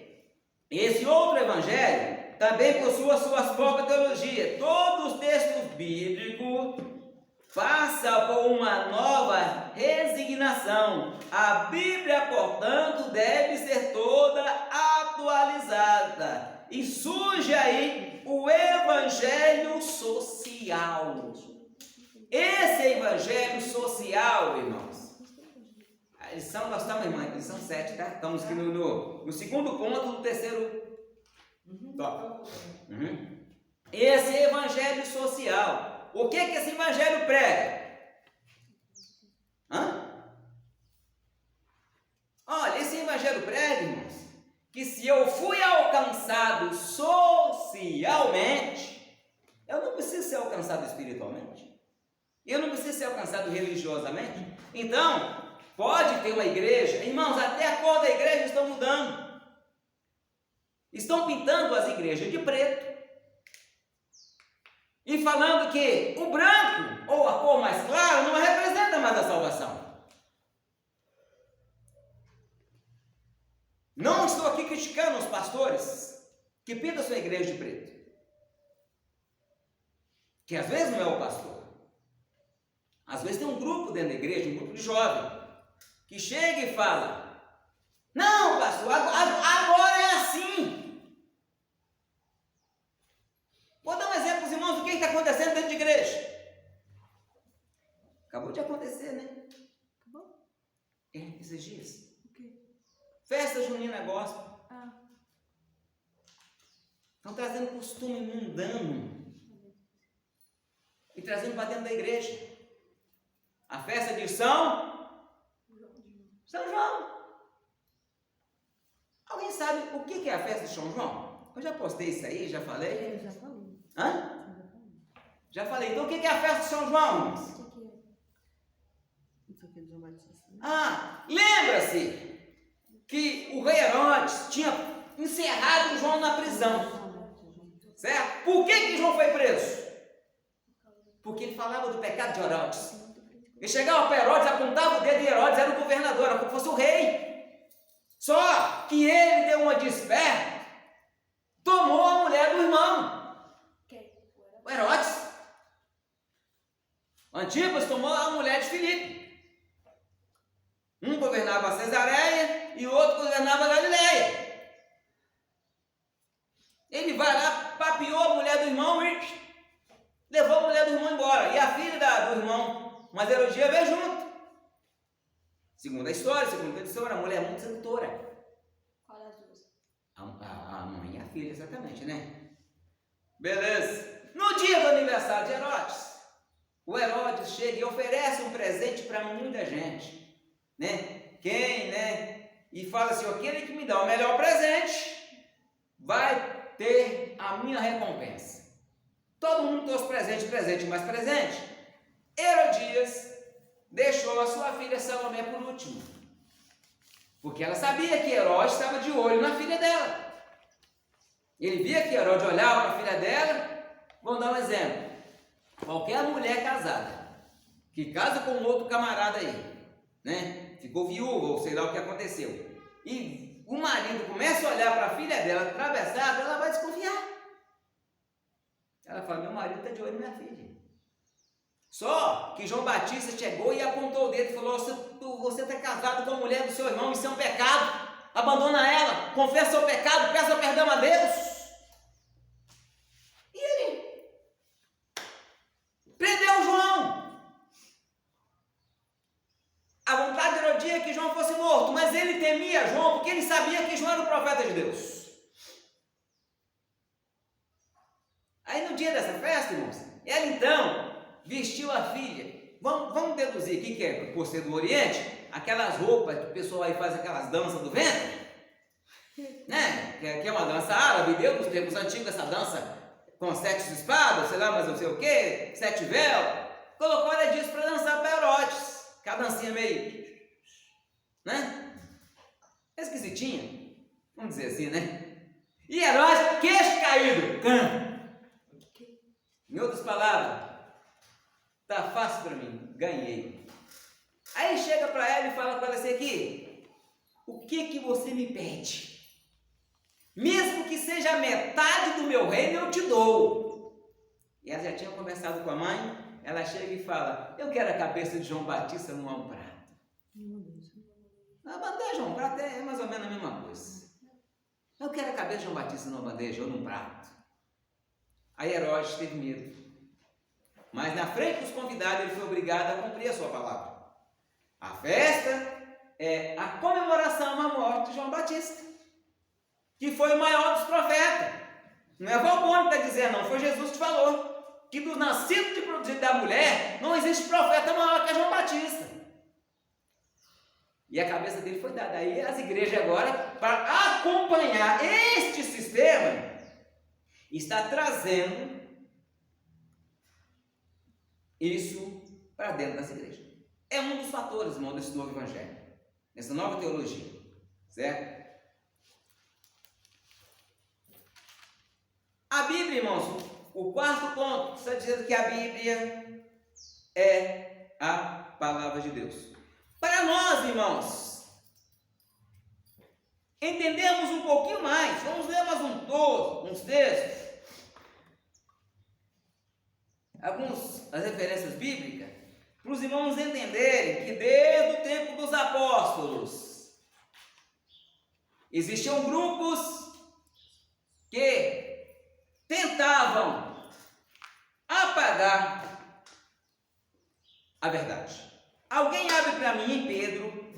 Speaker 1: Esse outro evangelho também possui as suas próprias teologias. Todos os textos bíblicos passam por uma nova resignação. A Bíblia, portanto, deve ser toda atualizada. E surge aí o evangelho social. Esse evangelho social, irmãos, a lição, nós estamos, irmã, lição 7, tá? Estamos aqui no segundo ponto do terceiro tópico. Esse evangelho social. O que esse evangelho prega? Olha, esse evangelho prega, irmãos, que se eu fui alcançado socialmente, eu não preciso ser alcançado espiritualmente. Eu não preciso ser alcançado religiosamente. Então, pode ter uma igreja, irmãos, até a cor da igreja estão mudando. Estão pintando as igrejas de preto. E falando que o branco, ou a cor mais clara, não representa mais a salvação. Não estou aqui criticando os pastores que pintam sua igreja de preto. Que às vezes não é o pastor. Às vezes tem um grupo dentro da igreja, um grupo de jovens, que chega e fala: não, pastor, agora é assim. Vou dar um exemplo para os irmãos do que está acontecendo dentro de igreja. Acabou de acontecer, né?
Speaker 4: Acabou?
Speaker 1: Esses dias.
Speaker 4: O quê?
Speaker 1: Festa junina é gospel.
Speaker 4: Ah.
Speaker 1: Estão trazendo costume mundano e trazendo para dentro da igreja. A festa de São João. Alguém sabe o que é a festa de São João? Eu já postei isso aí, já falei?
Speaker 4: Eu já falei.
Speaker 1: Hã? Já falei. Então o que é a festa de São João?
Speaker 4: Isso aqui é de João Batista.
Speaker 1: Lembra-se que o rei Herodes tinha encerrado João na prisão, certo? Por que João foi preso? Porque ele falava do pecado de Herodes. Ele chegava para Herodes, apontava o dedo e Herodes era o governador, era como se fosse o rei. Só que ele deu uma desperta, tomou a mulher do irmão. O Herodes. Antipas tomou a mulher de Filipe. Um governava Cesareia e o outro governava Galileia. Ele vai lá, papiou a mulher do irmão e levou a mulher do irmão embora. E a filha do irmão, mas Herodia, veio junto. Segundo a história, segundo a tradição, era uma mulher muito sedutora.
Speaker 3: Qual das duas?
Speaker 1: A mãe e a filha, exatamente, né? Beleza. No dia do aniversário de Herodes, o Herodes chega e oferece um presente para muita gente. Né? E fala assim, aquele que me dá o melhor presente vai ter a minha recompensa. Todo mundo trouxe presente, mais presente. Herodias deixou a sua filha Salomé por último, porque ela sabia que Herodes estava de olho na filha dela. Ele via que Herodes olhava para a filha dela. Vamos dar um exemplo. Qualquer mulher casada que casa com um outro camarada aí, né? Ficou viúva ou sei lá o que aconteceu, e o marido começa a olhar para a filha dela atravessada, ela vai desconfiar. Ela fala, meu marido está de olho na minha filha. Só que João Batista chegou e apontou o dedo e falou, você está casado com a mulher do seu irmão, isso é um pecado, abandona ela, confessa seu pecado, peça perdão a Deus. E ele prendeu João. A vontade de Herodia é que João fosse morto, mas ele temia João porque ele sabia que João era o profeta de Deus. Aí no dia dessa festa, irmãos, ela então vestiu a filha. Vamos deduzir aqui que é, por ser do Oriente, aquelas roupas que o pessoal aí faz aquelas danças do ventre, né? Que é uma dança árabe, deu nos tempos antigos essa dança com 7 espadas, sei lá, mas não sei o que, 7 véus. Colocou ela disso para dançar para Herodes. Que a dancinha meio, né? Esquisitinha, vamos dizer assim, né? E Herodes, queixo caído. Em outras palavras, tá fácil para mim, ganhei. Aí chega para ela e fala para ela assim aqui, o que você me pede? Mesmo que seja metade do meu reino, eu te dou. E ela já tinha conversado com a mãe. Ela chega e fala, eu quero a cabeça de João Batista num prato. A bandeja, um prato é mais ou menos a mesma coisa. Eu quero a cabeça de João Batista numa bandeja ou num prato. Aí Herodes teve medo. Mas na frente dos convidados ele foi obrigado a cumprir a sua palavra. A festa é a comemoração à morte de João Batista, que foi o maior dos profetas. Não é Valboni que está dizendo, não, foi Jesus que falou. Que do nascido de produzir da mulher, não existe profeta maior que João Batista. E a cabeça dele foi dada. Aí as igrejas agora, para acompanhar este sistema, está trazendo isso para dentro das igrejas. É um dos fatores, irmão, desse novo evangelho, dessa nova teologia, certo? A Bíblia, irmãos, o quarto ponto está dizendo que a Bíblia é a palavra de Deus. Para nós, irmãos, entendemos um pouquinho mais, vamos ler mais uns textos, as referências bíblicas, para os irmãos entenderem que desde o tempo dos apóstolos existiam grupos que tentavam apagar a verdade. Alguém abre para mim em Pedro,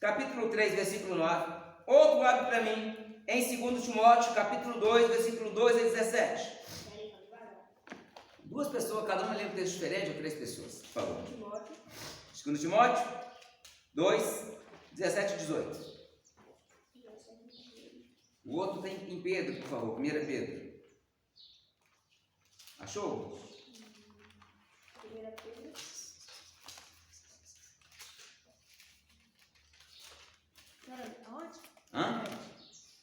Speaker 1: capítulo 3, versículo 9. Outro abre para mim, em 2 Timóteo, capítulo 2, versículo 2 a 17. Duas pessoas, cada uma lê um texto diferente, ou 3 pessoas, por favor. 2 Timóteo 2, 17 e 18. O outro tem em Pedro, por favor. 1 Pedro. Achou?
Speaker 3: 1 Pedro.
Speaker 4: Aonde?
Speaker 1: Hã?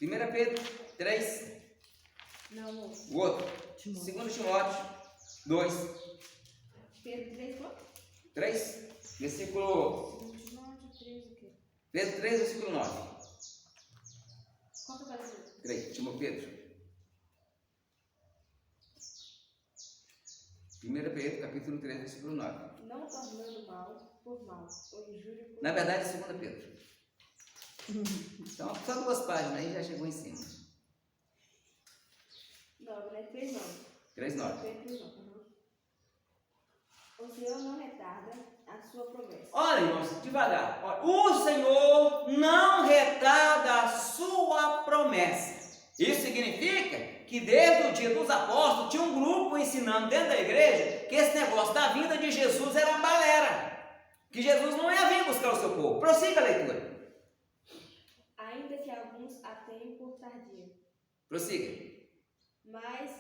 Speaker 1: 1 Pedro 3.
Speaker 4: Não, moço.
Speaker 1: O outro. 2 Timóteo 2.
Speaker 3: Pedro 3, quanto?
Speaker 1: 3. Versículo.
Speaker 4: 2 Timóteo 3, o quê?
Speaker 1: Pedro 3, versículo 9.
Speaker 3: Qual que vai ser?
Speaker 1: 3. Timóteo Pedro. 1 Pedro, capítulo 3, versículo 9.
Speaker 3: Não tornando mal por mal, ou injúria por
Speaker 1: Na verdade, é 2 Pedro. Então, só 2 páginas aí já chegou em cima.
Speaker 3: Não, né? 3 não.
Speaker 1: 3, 9.
Speaker 3: Pedro 3 não. O Senhor não retarda a sua promessa.
Speaker 1: Olha, irmãos, devagar. Olha, o Senhor não retarda a sua promessa. Isso significa que desde o dia dos apóstolos tinha um grupo ensinando dentro da igreja que esse negócio da vinda de Jesus era balera, que Jesus não ia vir buscar o seu povo. Prossiga a leitura.
Speaker 3: Ainda que alguns a tenham por tardia,
Speaker 1: Prossiga.
Speaker 3: mas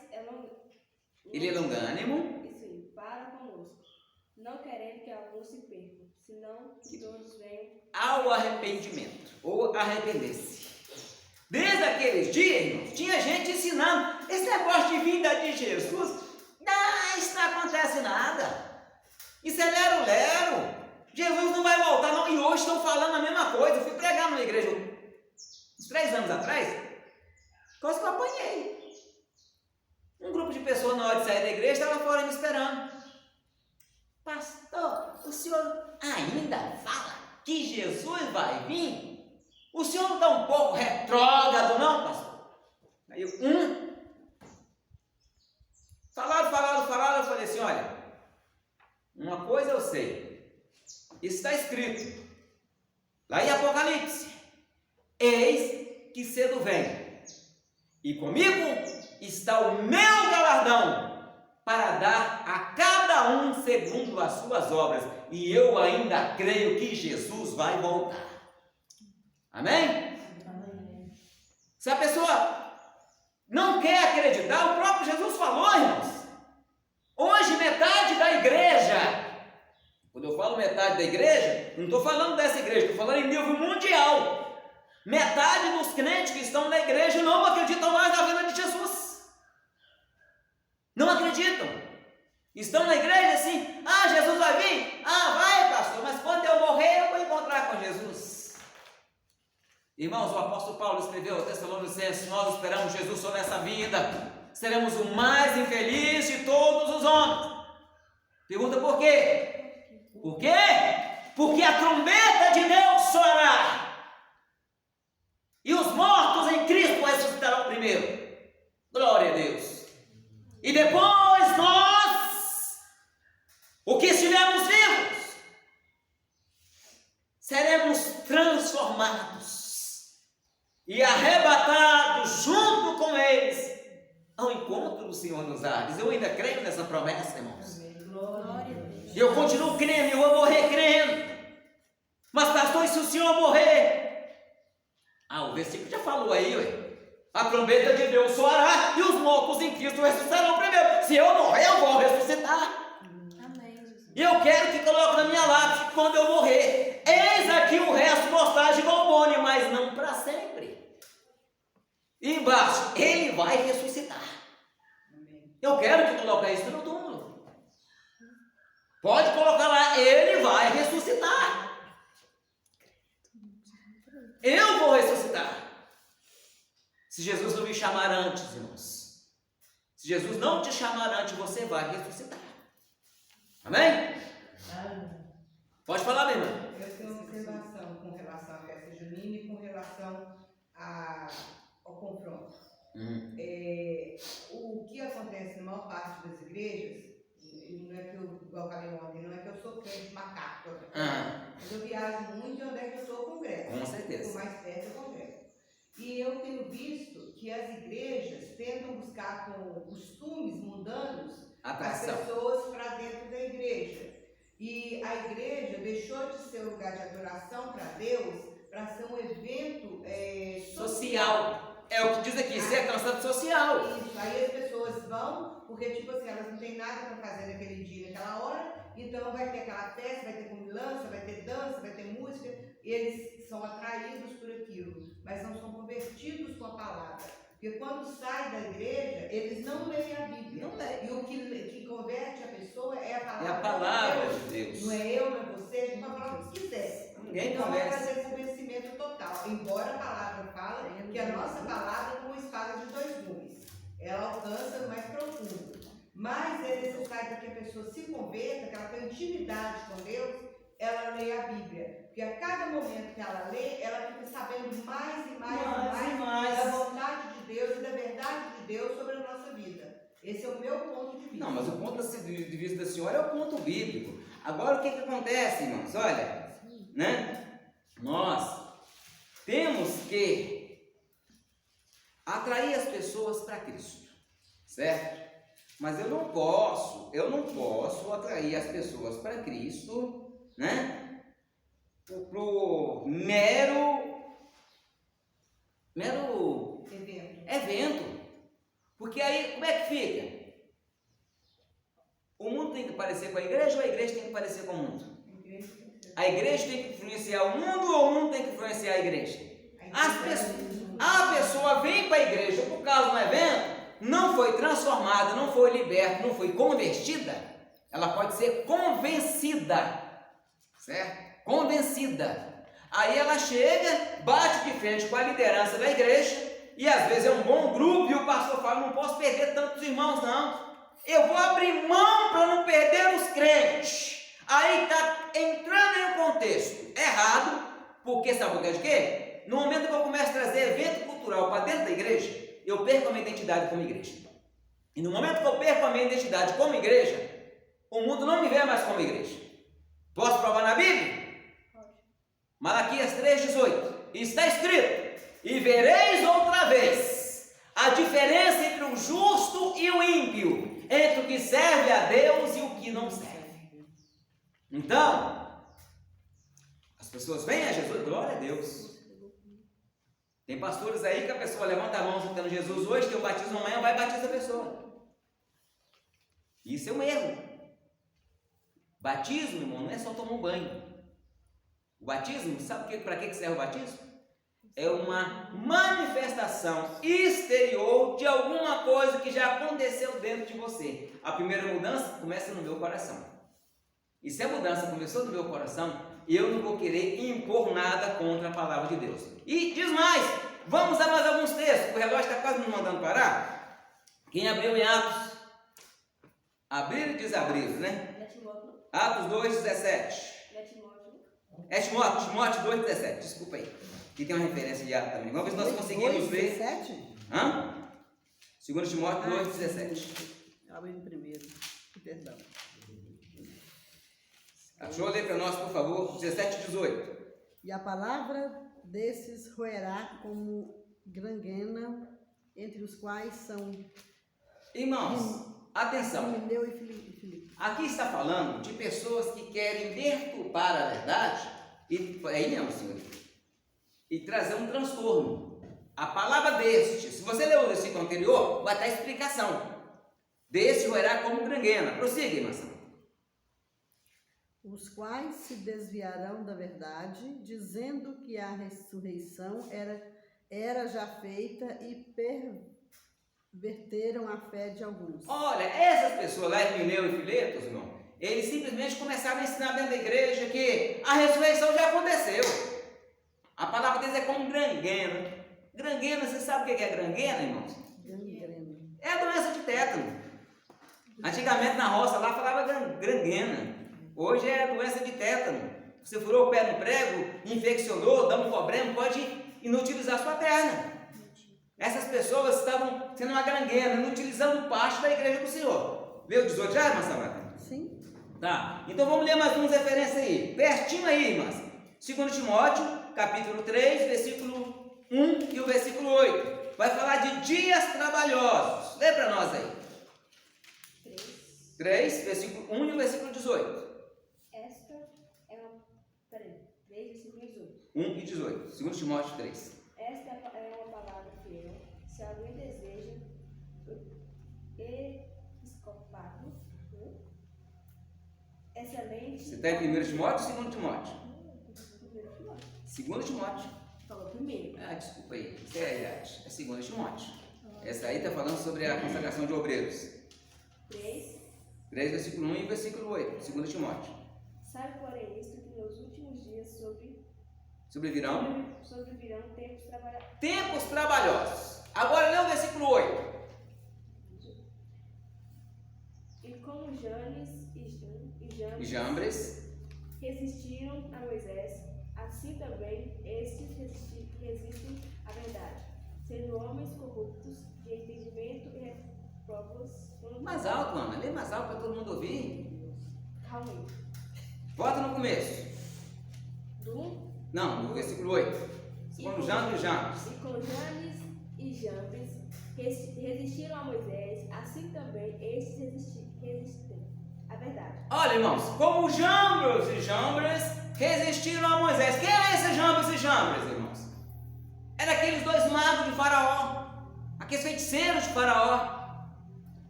Speaker 1: Ele é longânimo.
Speaker 3: Isso aí, para conosco, não querendo que alguns se percam, senão que todos venham
Speaker 1: Ao arrependimento, ou arrepender-se. Desde aqueles dias, irmãos, tinha gente ensinando esse negócio de vinda de Jesus. Isso não acontece nada. Isso é lero-lero. Jesus não vai voltar, não. E hoje estão falando a mesma coisa. Eu fui pregar numa igreja uns 3 anos atrás, quase que eu apanhei. Um grupo de pessoas, na hora de sair da igreja, estava fora me esperando. Pastor, o senhor ainda fala que Jesus vai vir? O senhor não está um pouco retrógrado, não, pastor? Aí eu, Falaram, eu falei assim, olha, uma coisa eu sei, isso está escrito, lá em Apocalipse, eis que cedo vem, e comigo está o meu galardão, para dar a cada um segundo as suas obras, e eu ainda creio que Jesus vai voltar. Amém?
Speaker 4: Amém.
Speaker 1: Se a pessoa não quer acreditar, o próprio Jesus falou, irmãos. Hoje metade da igreja, quando eu falo metade da igreja, não estou falando dessa igreja, estou falando em nível mundial. Metade dos crentes que estão na igreja não acreditam mais na vinda de Jesus. Não acreditam. Estão na igreja assim, Jesus vai vir? Vai, pastor, mas quando eu morrer eu vou encontrar com Jesus. Irmãos, o apóstolo Paulo escreveu aos Tessalonicenses: nós esperamos Jesus sobre essa vida, seremos o mais infeliz de todos os homens. Pergunta por quê? Por quê? Porque a trombeta de Deus soará, e os mortos em Cristo ressuscitarão primeiro. Glória a Deus. E depois nós, o que estivermos vivos, seremos transformados e arrebatados junto com eles ao encontro do Senhor nos ares. Eu ainda creio nessa promessa, irmãos.
Speaker 4: Glória a Deus.
Speaker 1: Eu continuo crendo, eu vou morrer crendo. Mas pastor, e se o Senhor morrer? O versículo já falou aí, ué. A trombeta de Deus soará e os mortos em Cristo ressuscitarão primeiro. Se eu morrer, eu vou ressuscitar.
Speaker 4: Amém, Jesus.
Speaker 1: E eu quero que coloque na minha lápide que quando eu morrer, eis aqui o resto postagem Balbone, mas não para sempre. E embaixo, ele vai ressuscitar. Eu quero que coloque isso no túmulo. Pode colocar lá, ele vai ressuscitar. Eu vou ressuscitar. Se Jesus não me chamar antes, irmãos. Se Jesus não te chamar antes, você vai ressuscitar. Amém? Pode falar, minha irmã.
Speaker 2: Eu tenho uma observação com relação à festa junina e com relação ao confronto. O que acontece na maior parte das igrejas, não é que eu, igual eu falei ontem, não é que eu sou crente macaco, mas eu viajo muito e onde é que eu sou congresso.
Speaker 1: certeza.
Speaker 2: Por mais perto eu congrego. E eu tenho visto que as igrejas tentam buscar com costumes mundanos as
Speaker 1: Atração.
Speaker 2: pessoas para dentro da igreja. E a igreja deixou de ser um lugar de adoração para Deus para ser um evento
Speaker 1: Social. É o que diz aqui, ser cansado social.
Speaker 2: Isso, aí as pessoas vão, porque tipo assim, elas não têm nada para fazer naquele dia, naquela hora, então vai ter aquela festa, vai ter comilança, vai ter dança, vai ter música, e eles são atraídos por aquilo, mas não são convertidos com a palavra. Porque quando sai da igreja, eles não leem a Bíblia.
Speaker 1: Não leem.
Speaker 2: E o que converte a pessoa é a
Speaker 1: É
Speaker 2: palavra,
Speaker 1: a palavra de Deus.
Speaker 2: Não é eu, não é você, a gente pode falar o que quiser.
Speaker 1: Ninguém
Speaker 2: Então vai
Speaker 1: conversa.
Speaker 2: trazer convencimento total. Embora a palavra fale que a nossa palavra é como uma espada de dois gumes. Ela alcança no mais profundo. Mas é necessário que a pessoa se converta, que ela tenha intimidade com Deus, ela lê a Bíblia. Porque a cada momento que ela lê, ela fica sabendo mais e mais da vontade de Deus e da verdade de Deus sobre a nossa vida. Esse é o meu ponto de vista.
Speaker 1: Não, mas o ponto de vista da senhora é o ponto bíblico. Agora o que acontece, irmãos? Olha, né? Nós temos que atrair as pessoas para Cristo, certo? Mas eu não posso atrair as pessoas para Cristo, né? Pro mero evento. Porque aí, como é que fica? O mundo tem que parecer com a igreja ou a igreja tem que parecer com o mundo? A igreja tem que influenciar o mundo ou o mundo tem que influenciar a igreja? A pessoa vem para a igreja por causa do evento, não foi transformada, não foi liberta, não foi convertida, ela pode ser convencida, certo? Convencida. Aí ela chega, bate de frente com a liderança da igreja, e às vezes é um bom grupo, e o pastor fala, não posso perder tantos irmãos não, eu vou abrir mão para não perder os crentes. Aí está entrando em um contexto errado, porque sabe o que é de quê? No momento que eu começo a trazer evento cultural para dentro da igreja, eu perco a minha identidade como igreja. E no momento que eu perco a minha identidade como igreja, o mundo não me vê mais como igreja. Posso provar na Bíblia? Malaquias 3,18. Está escrito: e vereis outra vez a diferença entre o justo e o ímpio, entre o que serve a Deus e o que não serve. Então, as pessoas vêm a Jesus, glória a Deus. Tem pastores aí que a pessoa levanta a mão citando Jesus hoje, tem o batismo amanhã, vai e batiza a pessoa. Isso é um erro. Batismo, irmão, não é só tomar um banho. O batismo, sabe para que serve o batismo? É uma manifestação exterior de alguma coisa que já aconteceu dentro de você. A primeira mudança começa no meu coração. E se a mudança começou no meu coração, eu não vou querer impor nada contra a palavra de Deus. E diz mais, vamos a mais alguns textos, o relógio está quase me mandando parar. Quem abriu em Atos? Abrir e desabrir, né? Atos 2,17. É Timóteo 2,17, desculpa aí. Aqui tem uma referência de Atos também. Vamos ver se nós conseguimos ver.
Speaker 5: 17?
Speaker 1: Hã? 2 Timóteo 2,17.
Speaker 5: Abri no primeiro. Perdão.
Speaker 1: Achou? Lê para nós, por favor. 17 e 18.
Speaker 5: E a palavra desses roerá como granguena, entre os quais são
Speaker 1: Irmãos, atenção.
Speaker 5: Himeneu e Filipe.
Speaker 1: Aqui está falando de pessoas que querem deturpar a verdade e aí mesmo, senhor, e trazer um transtorno. A palavra deste, se você ler o versículo anterior, vai estar a explicação. Deste roerá como granguena. Prossiga, irmã.
Speaker 5: Os quais se desviarão da verdade, dizendo que a ressurreição era já feita e perverteram a fé de alguns.
Speaker 1: Olha, essas pessoas lá, Himeneu e Filetos, irmão, eles simplesmente começaram a ensinar dentro da igreja que a ressurreição já aconteceu. A palavra deles é como granguena. Granguena, você sabe o que é granguena, irmãos?
Speaker 5: Gangrena.
Speaker 1: É a doença de tétano. Antigamente na roça lá falava granguena. Hoje é a doença de tétano. Você furou o pé no prego, infeccionou, dá um problema, pode inutilizar sua perna. Essas pessoas estavam sendo uma granguena, inutilizando parte da igreja do Senhor. Leu 18 já, irmã Samara?
Speaker 5: Sim.
Speaker 1: Tá, então vamos ler mais umas referências aí. Pertinho aí, irmãs. 2 Timóteo, capítulo 3, versículo 1 e o versículo 8. Vai falar de dias trabalhosos. Lê para nós aí. 3, versículo 1 e o versículo 18.
Speaker 3: Esta é uma... Peraí. 3, versículo 18.
Speaker 1: 1 e 18. 2 Timóteo 3.
Speaker 3: Esta é uma palavra fiel. Se alguém deseja episcopado, excelente...
Speaker 1: Você está em 1 Timóteo ou 2 Timóteo? 2 Timóteo.
Speaker 3: Falou primeiro.
Speaker 1: Ah, desculpa aí. Isso é a idade. É 2 Timóteo. Essa aí está falando sobre a consagração de obreiros.
Speaker 3: 3.
Speaker 1: 3, versículo 1 e versículo 8. 2 Timóteo.
Speaker 3: Sabe, porém, isto que nos últimos dias
Speaker 1: Sobrevirão
Speaker 3: sobrevirão tempos trabalhosos.
Speaker 1: tempos trabalhosos. Agora lê o versículo 8.
Speaker 3: E como Janes
Speaker 1: E Jambres
Speaker 3: resistiram a Moisés, assim também estes resistem à verdade, sendo homens corruptos de entendimento e reprovos.
Speaker 1: mais alto, Ana. Lê mais alto para todo mundo ouvir.
Speaker 3: Calma aí.
Speaker 1: Volta no começo.
Speaker 3: Do
Speaker 1: Não, no versículo 8. Como Jambres e Jambres.
Speaker 3: E com Janes e Jambres resistiram a Moisés, assim também estes resistem à verdade.
Speaker 1: Olha, irmãos, como Jambres e Jambres resistiram a Moisés. Quem é esse Jambres e Jambres, irmãos? Era aqueles dois magos de Faraó, aqueles feiticeiros de Faraó,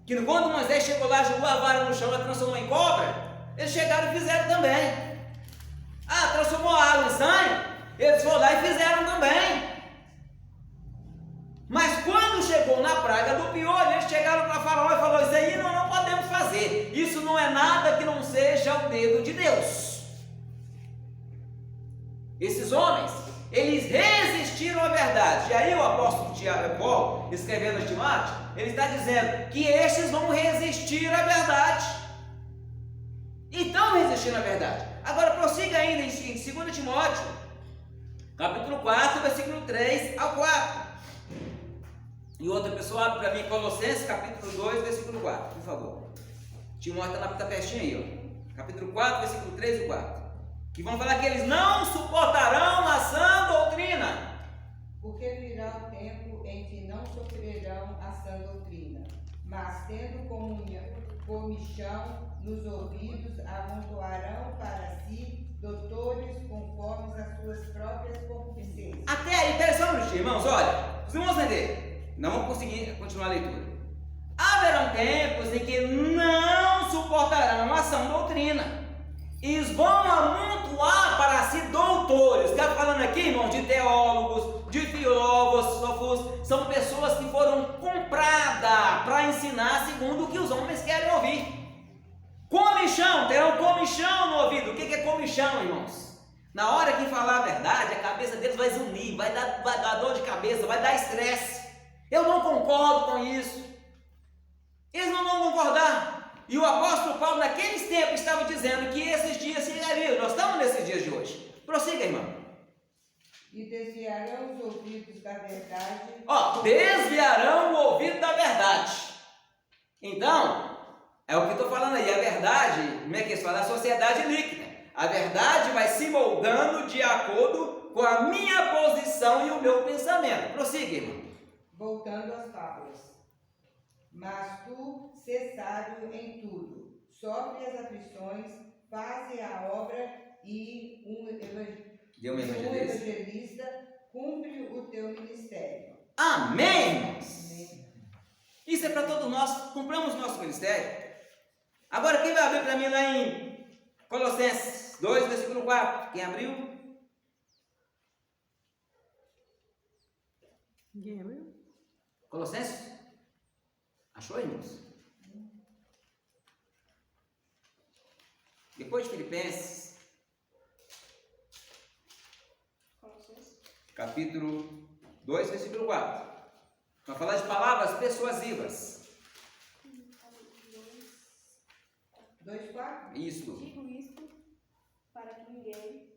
Speaker 1: que quando Moisés chegou lá, jogou a vara no chão e a transformou em cobra, eles chegaram e fizeram também. Ah, transformou a água em sangue, eles foram lá e fizeram também. Mas quando chegou na praga do piolho, eles chegaram para Faraó e falaram: isso aí nós não podemos fazer, isso não é nada que não seja o dedo de Deus. Esses homens, eles resistiram à verdade. E aí o apóstolo Paulo, escrevendo a Timóteo, ele está dizendo que estes vão resistir à verdade. Então resistindo à verdade. Agora prossiga ainda em 2 Timóteo, capítulo 4, versículo 3 ao 4. E outra pessoa abre para mim Colossenses, capítulo 2, versículo 4, por favor. Timóteo está pertinho aí, ó. Capítulo 4, versículo 3 e 4. Que vão falar que eles não suportarão a sã doutrina.
Speaker 2: Porque virá o tempo em que não sofrerão a sã doutrina, mas tendo comichão nos ouvidos, amontoarão para si doutores conforme as suas próprias concupiscências.
Speaker 1: Até aí, pera só um minutinho, irmãos, olha, vocês vão entender. Não vão conseguir continuar a leitura. Haverão tempos em que não suportarão a sã doutrina. Eles vão amontoar para si doutores. Está falando aqui, irmão, de teólogos, de filósofos. São pessoas que foram compradas para ensinar segundo o que os homens querem ouvir. Comichão, terão comichão no ouvido. O que é comichão, irmãos? Na hora que falar a verdade, a cabeça deles vai zunir, vai dar dor de cabeça, vai dar estresse. Eu não concordo com isso. Eles não vão concordar. E o apóstolo Paulo, naqueles tempos, estava dizendo que esses dias chegariam. Nós estamos nesses dias de hoje. Prossiga, irmão.
Speaker 2: E desviarão os ouvidos da verdade.
Speaker 1: Desviarão o ouvido da verdade. Então, é o que estou falando aí. A verdade, como é que eles falam? A sociedade líquida. A verdade vai se moldando de acordo com a minha posição e o meu pensamento. Prossiga, irmão.
Speaker 2: Voltando às fábulas. Mas tu, sê sábio em tudo, sofre as aflições, faze a obra e um evangelista cumpre o teu ministério.
Speaker 1: Amém, irmãos? Isso é para todos nós, cumpramos o nosso ministério. Agora, quem vai abrir para mim lá em Colossenses 2, versículo 4? Quem abriu?
Speaker 5: Ninguém abriu?
Speaker 1: Colossenses? Achou, irmãos? Depois de Filipenses, capítulo 2, versículo 4. Vai falar de palavras persuasivas.
Speaker 2: 2:4.
Speaker 1: Isso.
Speaker 3: Digo isto para que ninguém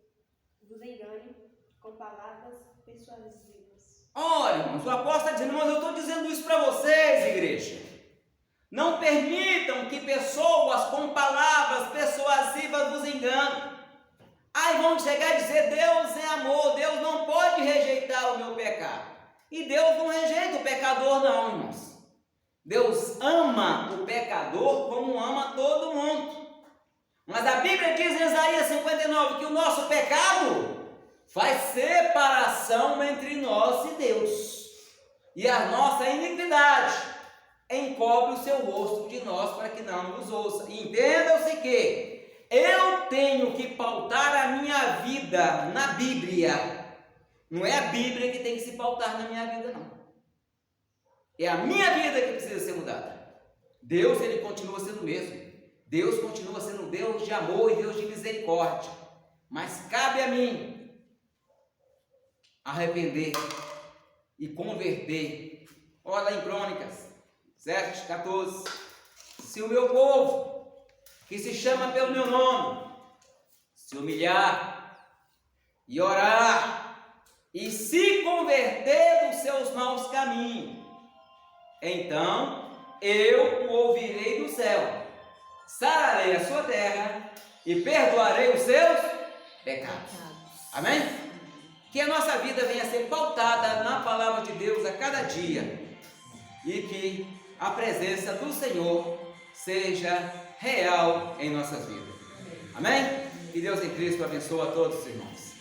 Speaker 3: vos engane com palavras persuasivas.
Speaker 1: Olha, irmãos, o apóstolo está dizendo: mas eu estou dizendo isso para vocês, igreja. Não permitam que pessoas com palavras persuasivas vos enganem. Aí vão chegar e dizer: Deus é amor, Deus não pode rejeitar o meu pecado. E Deus não rejeita o pecador, não, irmãos. Deus ama o pecador como ama todo mundo. Mas a Bíblia diz em Isaías 59 que o nosso pecado faz separação entre nós e Deus. E a nossa iniquidade encobre o seu rosto de nós para que não nos ouça. Entendam-se que eu tenho que pautar a minha vida na Bíblia. Não é a Bíblia que tem que se pautar na minha vida, não. É a minha vida que precisa ser mudada. Deus, ele continua sendo o mesmo. Deus continua sendo Deus de amor e Deus de misericórdia. Mas cabe a mim arrepender e converter. Olha lá em Crônicas 7:14. Se o meu povo, que se chama pelo meu nome, se humilhar e orar e se converter dos seus maus caminhos, então eu o ouvirei do céu, sararei a sua terra e perdoarei os seus pecados. Amém? Que a nossa vida venha a ser pautada na palavra de Deus a cada dia e que a presença do Senhor seja real em nossas vidas. Amém? Que Deus em Cristo abençoe a todos os irmãos.